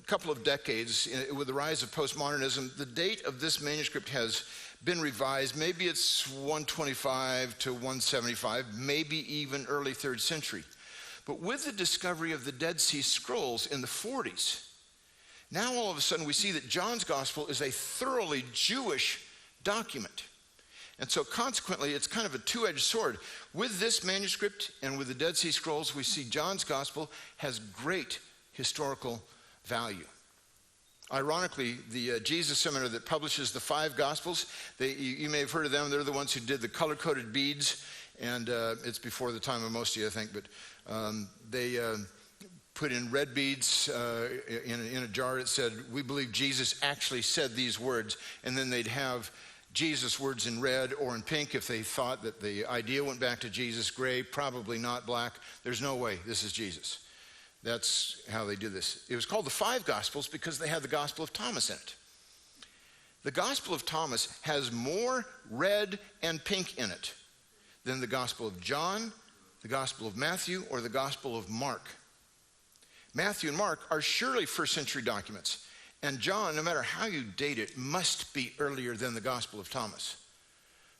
couple of decades, with the rise of postmodernism, the date of this manuscript has been revised. Maybe it's 125 to 175, maybe even early 3rd century. But with the discovery of the Dead Sea Scrolls in the 40s, now all of a sudden we see that John's gospel is a thoroughly Jewish document. And so consequently, it's kind of a two-edged sword. With this manuscript and with the Dead Sea Scrolls, we see John's gospel has great historical value. Ironically, the Jesus Seminary that publishes the 5 Gospels, you may have heard of them. They're the ones who did the color-coded beads, and it's before the time of most of you, I think, but they put in red beads in a jar. It said, "We believe Jesus actually said these words," and then they'd have Jesus' words in red or in pink if they thought that the idea went back to Jesus. Gray, probably not. Black, there's no way this is Jesus. That's how they do this. It was called the 5 Gospels because they had the Gospel of Thomas in it. The Gospel of Thomas has more red and pink in it than the Gospel of John, the Gospel of Matthew, or the Gospel of Mark. Matthew and Mark are surely 1st century documents, and John, no matter how you date it, must be earlier than the Gospel of Thomas.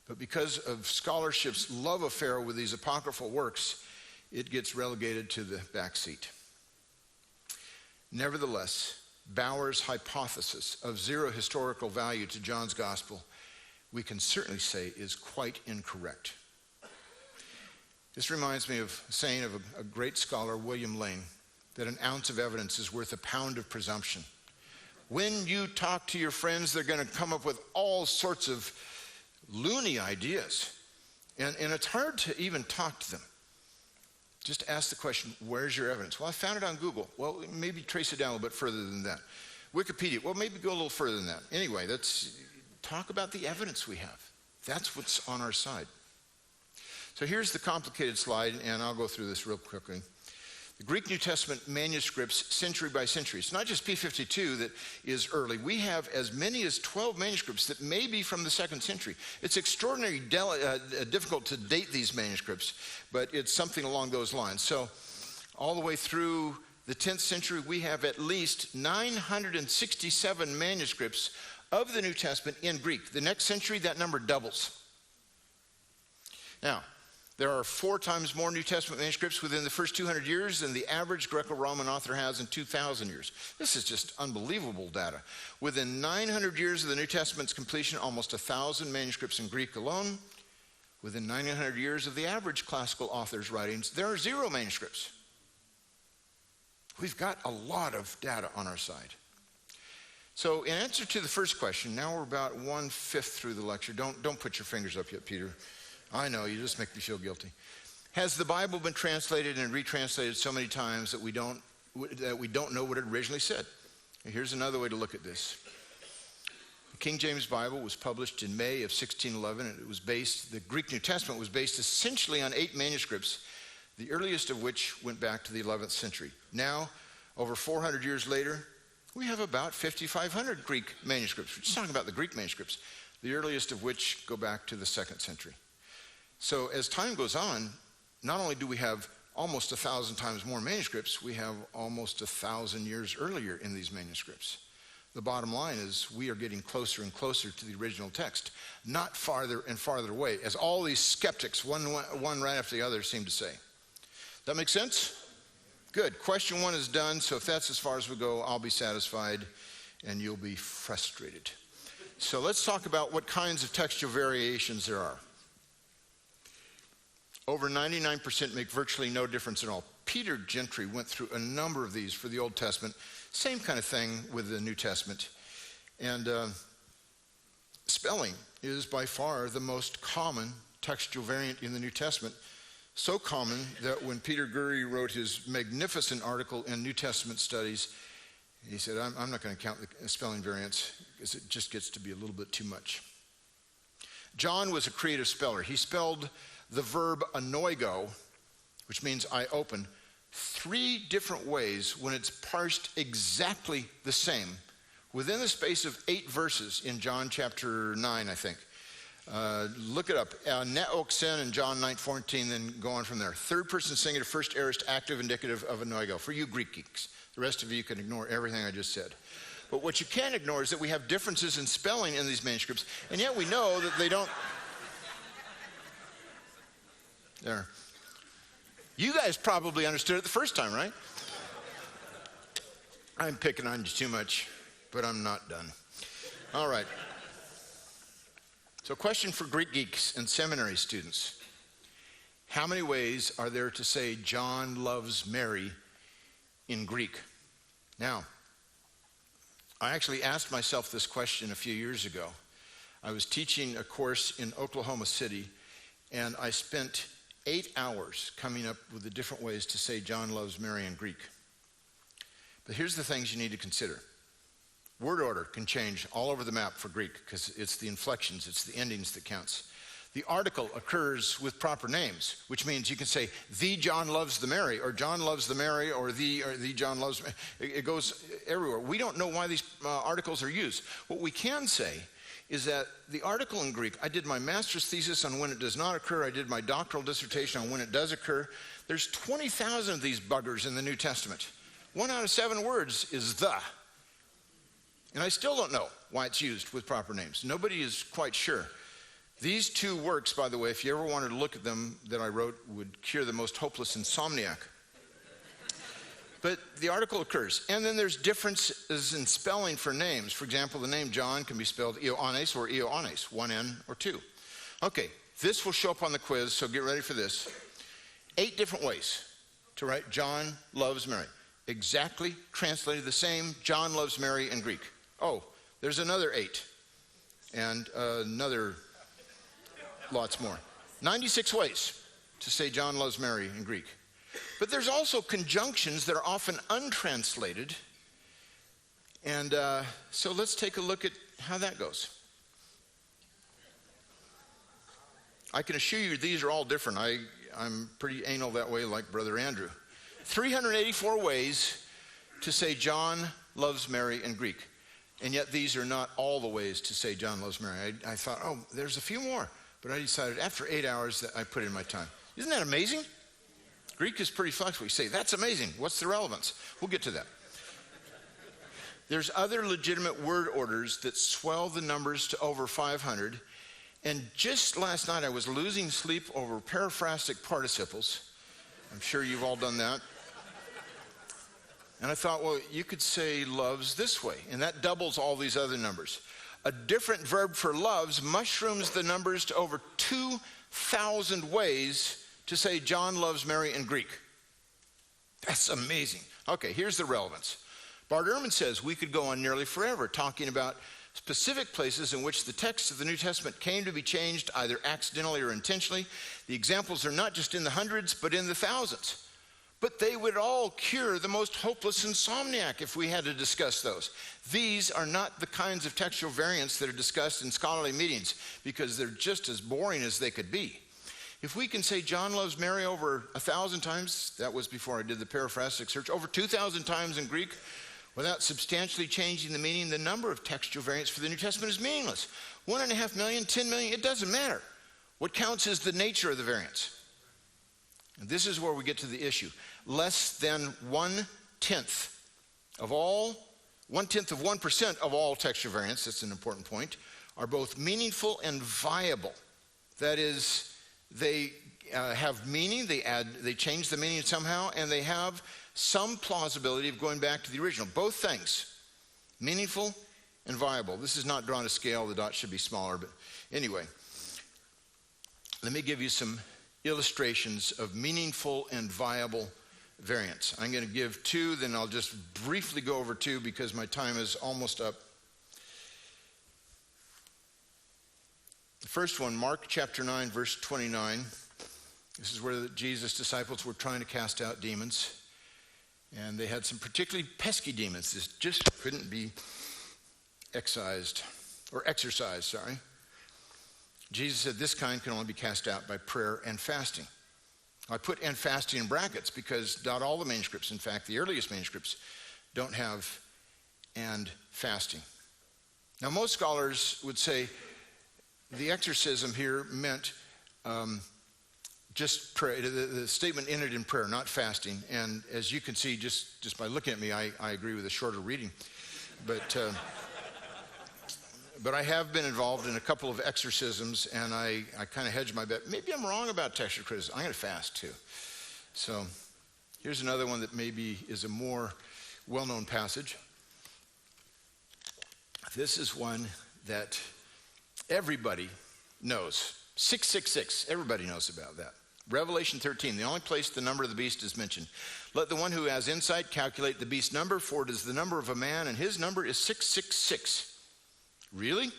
But because of scholarship's love affair with these apocryphal works, it gets relegated to the back seat. Nevertheless, Bauer's hypothesis of zero historical value to John's gospel, we can certainly say is quite incorrect. This reminds me of a saying of a great scholar, William Lane, that an ounce of evidence is worth a pound of presumption. When you talk to your friends, they're going to come up with all sorts of loony ideas. And it's hard to even talk to them. Just ask the question, where's your evidence? Well, I found it on Google. Well, maybe trace it down a little bit further than that. Wikipedia, well, maybe go a little further than that. Anyway, talk about the evidence we have. That's what's on our side. So here's the complicated slide, and I'll go through this real quickly. The Greek New Testament manuscripts, century by century. It's not just P52 that is early. We have as many as 12 manuscripts that may be from the 2nd century. It's extraordinarily difficult to date these manuscripts, but it's something along those lines. So all the way through the 10th century, we have at least 967 manuscripts of the New Testament in Greek. The next century, that number doubles. Now, there are 4 times more New Testament manuscripts within the first 200 years than the average Greco-Roman author has in 2,000 years. This is just unbelievable data. Within 900 years of the New Testament's completion, almost 1,000 manuscripts in Greek alone. Within 900 years of the average classical author's writings, there are 0 manuscripts. We've got a lot of data on our side. So in answer to the first question, now we're about 1/5 through the lecture. Don't put your fingers up yet, Peter. I know, you just make me feel guilty. Has the Bible been translated and retranslated so many times that we don't know what it originally said? Here's another way to look at this. The King James Bible was published in May of 1611, and the Greek New Testament was based essentially on 8 manuscripts, the earliest of which went back to the 11th century. Now, over 400 years later, we have about 5,500 Greek manuscripts. We're just talking about the Greek manuscripts, the earliest of which go back to the 2nd century. So as time goes on, not only do we have almost 1,000 times more manuscripts, we have almost 1,000 years earlier in these manuscripts. The bottom line is we are getting closer and closer to the original text, not farther and farther away, as all these skeptics, one right after the other, seem to say. That make sense? Good. Question 1 is done, so if that's as far as we go, I'll be satisfied and you'll be frustrated. So let's talk about what kinds of textual variations there are. Over 99% make virtually no difference at all. Peter Gentry went through a number of these for the Old Testament. Same kind of thing with the New Testament. And spelling is by far the most common textual variant in the New Testament. So common that when Peter Gurry wrote his magnificent article in New Testament Studies, He said, I'm not going to count the spelling variants because it just gets to be a little bit too much. John was a creative speller. He spelled the verb anoigo, which means I open, 3 different ways when it's parsed exactly the same within the space of 8 verses in John chapter 9, I think. Look it up. Neoxen in John 9:14, then go on from there. Third person singular, first aorist, active, indicative of anoigo. For you Greek geeks. The rest of you can ignore everything I just said. But what you can't ignore is that we have differences in spelling in these manuscripts, and yet we know that they don't. There. You guys probably understood it the first time, right? I'm picking on you too much, but I'm not done. All right. So, question for Greek geeks and seminary students. How many ways are there to say John loves Mary in Greek? Now, I actually asked myself this question a few years ago. I was teaching a course in Oklahoma City, and I spent 8 hours coming up with the different ways to say John loves Mary in Greek. But here's the things you need to consider. Word order can change all over the map for Greek because it's the inflections, it's the endings that counts. The article occurs with proper names, which means you can say, the John loves the Mary, or John loves the Mary, or the John loves, it goes everywhere. We don't know why these articles are used. What we can say is that the article in Greek, I did my master's thesis on when it does not occur, I did my doctoral dissertation on when it does occur. There's 20,000 of these buggers in the New Testament. 1 out of 7 words is the. And I still don't know why it's used with proper names. Nobody is quite sure. These 2 works, by the way, if you ever wanted to look at them that I wrote, would cure the most hopeless insomniac. But the article occurs. And then there's differences in spelling for names. For example, the name John can be spelled Ioannes or Ioannes, 1 N or 2. Okay, this will show up on the quiz, so get ready for this. 8 different ways to write John loves Mary. Exactly translated the same, John loves Mary in Greek. Oh, there's another 8. And another lots more. 96 ways to say John loves Mary in Greek. But there's also conjunctions that are often untranslated. And so let's take a look at how that goes. I can assure you these are all different. I'm pretty anal that way, like Brother Andrew. 384 ways to say John loves Mary in Greek. And yet these are not all the ways to say John loves Mary. I thought, oh, there's a few more. But I decided after 8 hours that I put in my time. Isn't that amazing? Greek is pretty flexible. You say, that's amazing. What's the relevance? We'll get to that. There's other legitimate word orders that swell the numbers to over 500. And just last night I was losing sleep over periphrastic participles. I'm sure you've all done that. And I thought, well, you could say loves this way, and that doubles all these other numbers. A different verb for loves mushrooms the numbers to over 2,000 ways to say John loves Mary in Greek. That's amazing. Okay, here's the relevance. Bart Ehrman says we could go on nearly forever talking about specific places in which the text of the New Testament came to be changed either accidentally or intentionally. The examples are not just in the hundreds, but in the thousands. But they would all cure the most hopeless insomniac if we had to discuss those. These are not the kinds of textual variants that are discussed in scholarly meetings because they're just as boring as they could be. If we can say John loves Mary over 1,000 times, that was before I did the periphrastic search, over 2,000 times in Greek, without substantially changing the meaning, the number of textual variants for the New Testament is meaningless. 1.5 million, 10 million, it doesn't matter. What counts is the nature of the variants. And this is where we get to the issue. Less than 1/10 of 1% of all textual variants, that's an important point, are both meaningful and viable. That is, they have meaning, they change the meaning somehow, and they have some plausibility of going back to the original. Both things, meaningful and viable. This is not drawn to scale, the dots should be smaller, but anyway. Let me give you some illustrations of meaningful and viable variants. I'm going to give 2, then I'll just briefly go over 2 because my time is almost up. The first one, Mark chapter 9, verse 29. This is where Jesus' disciples were trying to cast out demons. And they had some particularly pesky demons that just couldn't be exorcised. Jesus said this kind can only be cast out by prayer and fasting. I put "and fasting" in brackets because not all the manuscripts, in fact, the earliest manuscripts, don't have "and fasting." Now, most scholars would say the exorcism here meant just prayer. The statement ended in prayer, not fasting. And as you can see, just by looking at me, I agree with a shorter reading. But I have been involved in a couple of exorcisms, and I kind of hedge my bet. Maybe I'm wrong about textual criticism. I'm going to fast too. So here's another one that maybe is a more well-known passage. This is one that everybody knows. 666, everybody knows about that. Revelation 13, the only place the number of the beast is mentioned. Let the one who has insight calculate the beast's number, for it is the number of a man, and his number is 666. Really?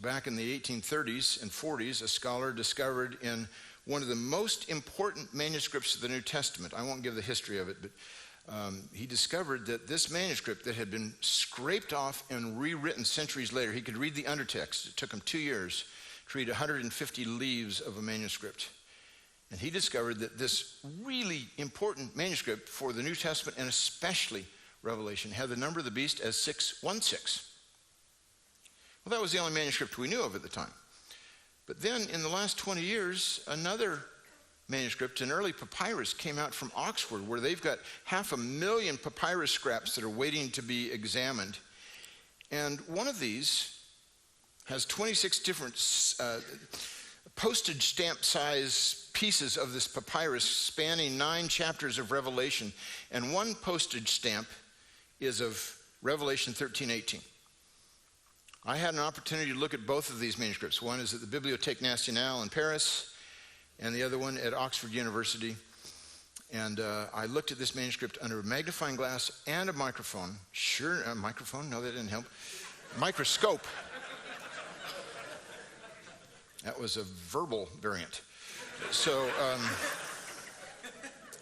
Back in the 1830s and 40s, a scholar discovered in one of the most important manuscripts of the New Testament, I won't give the history of it, but he discovered that this manuscript that had been scraped off and rewritten centuries later, he could read the undertext. It took him 2 years to read 150 leaves of a manuscript. And he discovered that this really important manuscript for the New Testament, and especially Revelation, had the number of the beast as 616. Well, that was the only manuscript we knew of at the time. But then in the last 20 years, another manuscript, an early papyrus, came out from Oxford, where they've got 500,000 papyrus scraps that are waiting to be examined. And one of these has 26 different postage stamp size pieces of this papyrus spanning 9 chapters of Revelation. And one postage stamp is of Revelation 13:18. I had an opportunity to look at both of these manuscripts. One is at the Bibliothèque Nationale in Paris, and the other one at Oxford University. And I looked at this manuscript under a magnifying glass and a microphone. A microphone? No, that didn't help. Microscope. That was a verbal variant. So,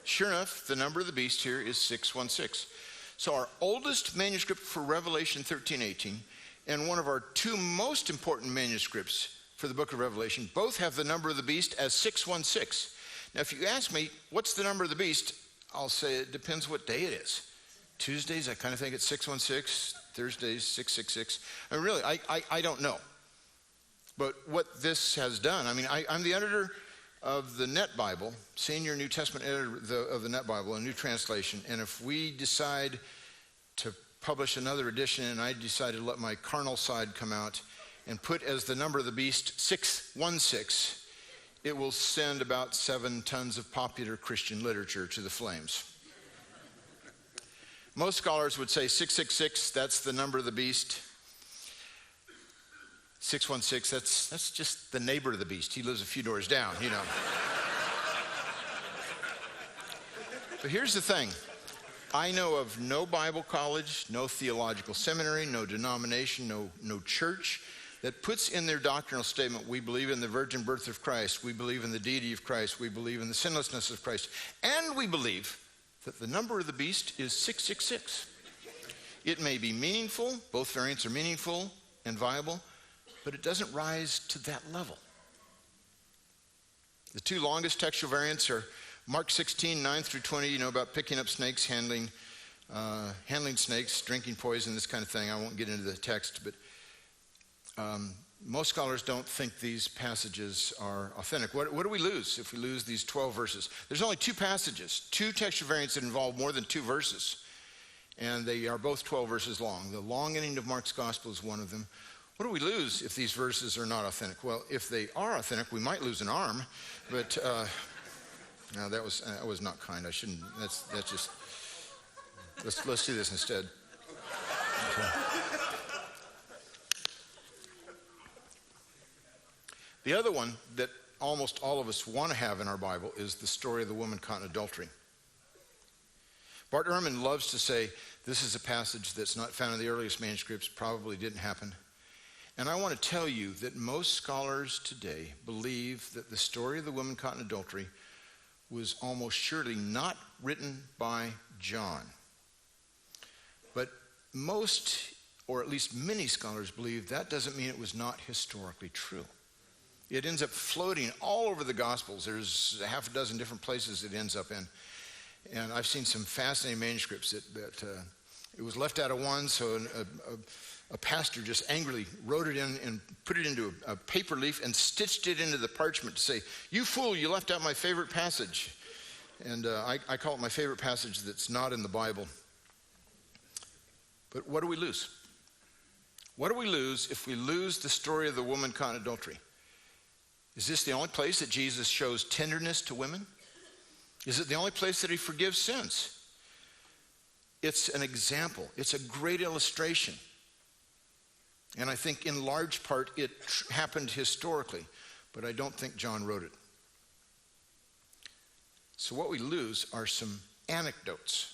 sure enough, the number of the beast here is 616. So our oldest manuscript for Revelation 13:18 and one of our 2 most important manuscripts for the book of Revelation both have the number of the beast as 616. Now, if you ask me, what's the number of the beast? I'll say it depends what day it is. Tuesdays, I kind of think it's 616. Thursdays, 666. I mean, really, I don't know. But what this has done, I mean, I'm the editor of the Net Bible, senior New Testament editor of the Net Bible, a new translation. And if we decide to publish another edition, and I decided to let my carnal side come out and put as the number of the beast 616, it will send about 7 tons of popular Christian literature to the flames. Most scholars would say 666, that's the number of the beast. 616, that's just the neighbor of the beast. He lives a few doors down, you know. But here's the thing. I know of no Bible college, no theological seminary, no denomination, no church that puts in their doctrinal statement, we believe in the virgin birth of Christ, we believe in the deity of Christ, we believe in the sinlessness of Christ, and we believe that the number of the beast is 666. It may be meaningful, both variants are meaningful and viable, but it doesn't rise to that level. The 2 longest textual variants are Mark 16, 9 through 20, you know about picking up snakes, handling snakes, drinking poison, this kind of thing. I won't get into the text, but most scholars don't think these passages are authentic. What do we lose if we lose these 12 verses? There's only 2 passages, 2 textual variants that involve more than 2 verses, and they are both 12 verses long. The long ending of Mark's gospel is one of them. What do we lose if these verses are not authentic? Well, if they are authentic, we might lose an arm, but no, that was not kind. I shouldn't. That's just. Let's do this instead. Okay. The other one that almost all of us want to have in our Bible is the story of the woman caught in adultery. Bart Ehrman loves to say this is a passage that's not found in the earliest manuscripts, probably didn't happen. And I want to tell you that most scholars today believe that the story of the woman caught in adultery was almost surely not written by John. But most, or at least many scholars believe that doesn't mean it was not historically true. It ends up floating all over the Gospels. There's a half a dozen different places it ends up in. And I've seen some fascinating manuscripts that it was left out of one, so a pastor just angrily wrote it in and put it into a paper leaf and stitched it into the parchment to say, "You fool, you left out my favorite passage." And I call it my favorite passage that's not in the Bible. But what do we lose? What do we lose if we lose the story of the woman caught in adultery? Is this the only place that Jesus shows tenderness to women? Is it the only place that he forgives sins? It's an example. It's a great illustration. And I think in large part it happened historically, but I don't think John wrote it. So what we lose are some anecdotes,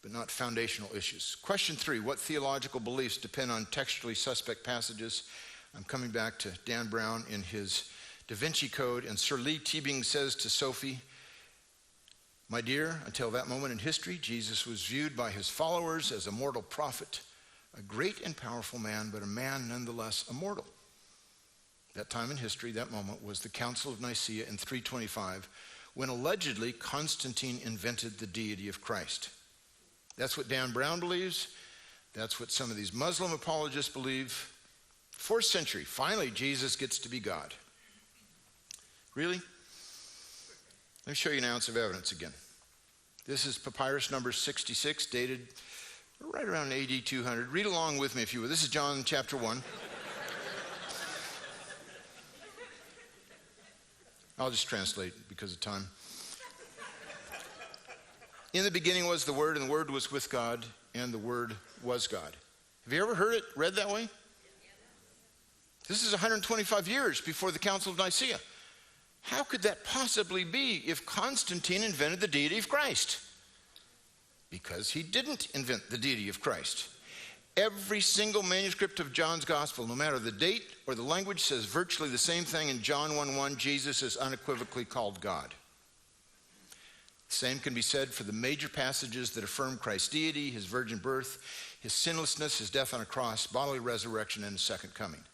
but not foundational issues. Question 3, what theological beliefs depend on textually suspect passages? I'm coming back to Dan Brown in his Da Vinci Code, and Sir Lee Teabing says to Sophie, "My dear, until that moment in history, Jesus was viewed by his followers as a mortal prophet, a great and powerful man, but a man nonetheless immortal." That time in history, that moment, was the Council of Nicaea in 325, when allegedly Constantine invented the deity of Christ. That's what Dan Brown believes. That's what some of these Muslim apologists believe. 4th century, finally Jesus gets to be God. Really? Let me show you an ounce of evidence again. This is papyrus number 66, dated right around AD 200. Read along with me if you will. This is John chapter 1. I'll just translate because of time. In the beginning was the Word, and the Word was with God, and the Word was God. Have you ever heard it read that way? This is 125 years before the Council of Nicaea. How could that possibly be if Constantine invented the deity of Christ? Because he didn't invent the deity of Christ. Every single manuscript of John's Gospel, no matter the date or the language, says virtually the same thing. In John 1:1, Jesus is unequivocally called God. The same can be said for the major passages that affirm Christ's deity, his virgin birth, his sinlessness, his death on a cross, bodily resurrection, and his second coming.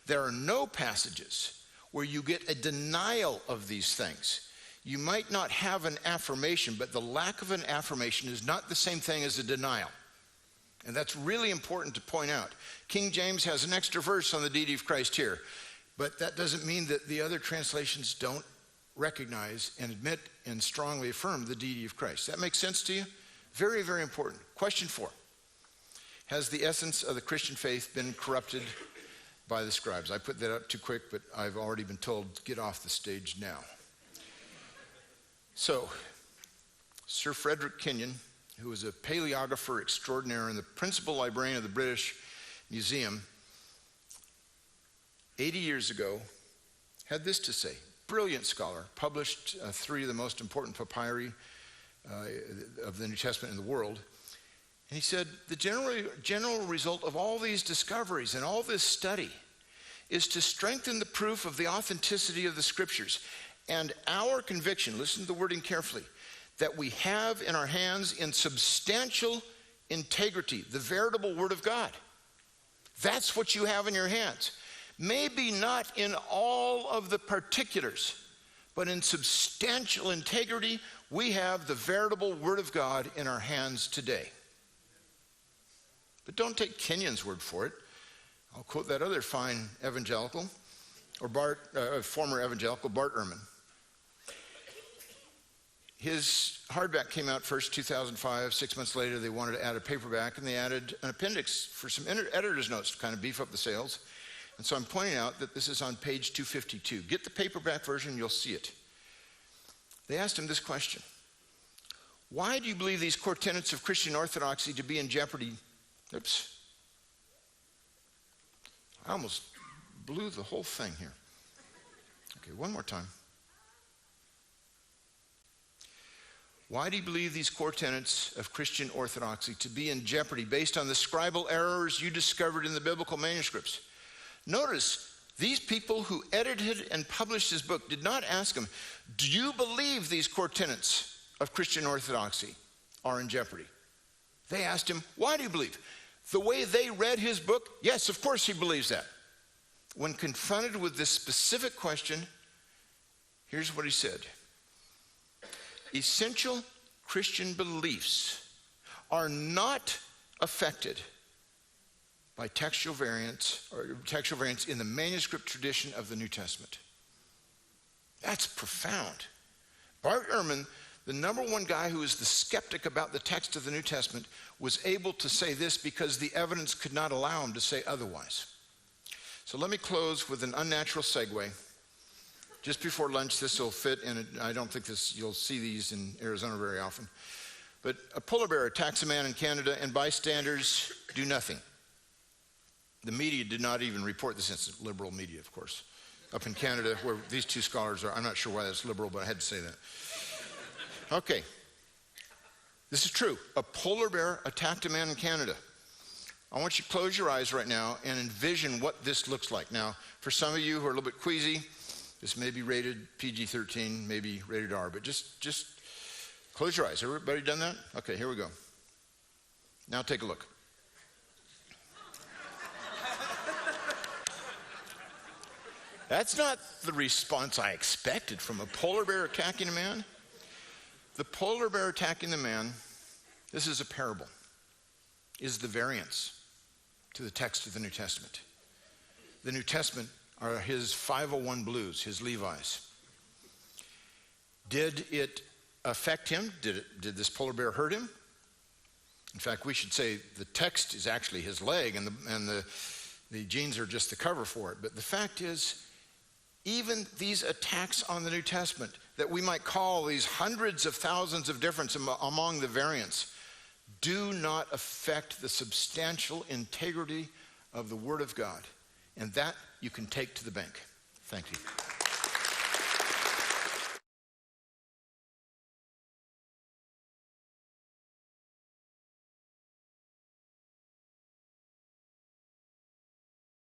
There are no passages where you get a denial of these things. You might not have an affirmation, but the lack of an affirmation is not the same thing as a denial. And that's really important to point out. King James has an extra verse on the deity of Christ here, but that doesn't mean that the other translations don't recognize and admit and strongly affirm the deity of Christ. That makes sense to you? Very, very important. Question 4. Has the essence of the Christian faith been corrupted by the scribes? I put that up too quick, but I've already been told, get off the stage now. So, Sir Frederick Kenyon, who was a paleographer extraordinaire and the principal librarian of the British Museum, 80 years ago, had this to say. Brilliant scholar, published 3 of the most important papyri of the New Testament in the world. And he said, the general result of all these discoveries and all this study is to strengthen the proof of the authenticity of the scriptures and our conviction, listen to the wording carefully, that we have in our hands in substantial integrity the veritable Word of God. That's what you have in your hands. Maybe not in all of the particulars, but in substantial integrity, we have the veritable Word of God in our hands today. But don't take Kenyon's word for it. I'll quote that other fine evangelical, or former evangelical, Bart Ehrman. His hardback came out first 2005. 6 months later, they wanted to add a paperback, and they added an appendix for some editor's notes to kind of beef up the sales. And so I'm pointing out that this is on page 252. Get the paperback version, you'll see it. They asked him this question. Why do you believe these core tenets of Christian orthodoxy to be in jeopardy? Oops. I almost blew the whole thing here. Okay, one more time. Why do you believe these core tenets of Christian orthodoxy to be in jeopardy based on the scribal errors you discovered in the biblical manuscripts? Notice, these people who edited and published his book did not ask him, do you believe these core tenets of Christian orthodoxy are in jeopardy. They asked him, why do you believe? The way they read his book, yes, of course he believes that. When confronted with this specific question, here's what he said. Essential Christian beliefs are not affected by textual variants in the manuscript tradition of the New Testament. That's profound. Bart Ehrman, the number one guy who is the skeptic about the text of the New Testament, was able to say this because the evidence could not allow him to say otherwise. So let me close with an unnatural segue. Just before lunch, this will fit, and I don't think you'll see these in Arizona very often. But a polar bear attacks a man in Canada, and bystanders do nothing. The media did not even report this incident, liberal media, of course. Up in Canada, where these two scholars are, I'm not sure why that's liberal, but I had to say that. Okay. This is true. A polar bear attacked a man in Canada. I want you to close your eyes right now and envision what this looks like. Now, for some of you who are a little bit queasy, this may be rated PG-13, maybe rated R, but just close your eyes. Everybody done that? Okay, here we go. Now take a look. That's not the response I expected from a polar bear attacking a man. The polar bear attacking the man, this is a parable, is the variance to the text of the New Testament. The New Testament are his 501 blues, his Levi's. Did it affect him? Did this polar bear hurt him? In fact, we should say the text is actually his leg, and the jeans are just the cover for it. But the fact is, even these attacks on the New Testament that we might call these hundreds of thousands of differences among the variants do not affect the substantial integrity of the Word of God. And that you can take to the bank. Thank you.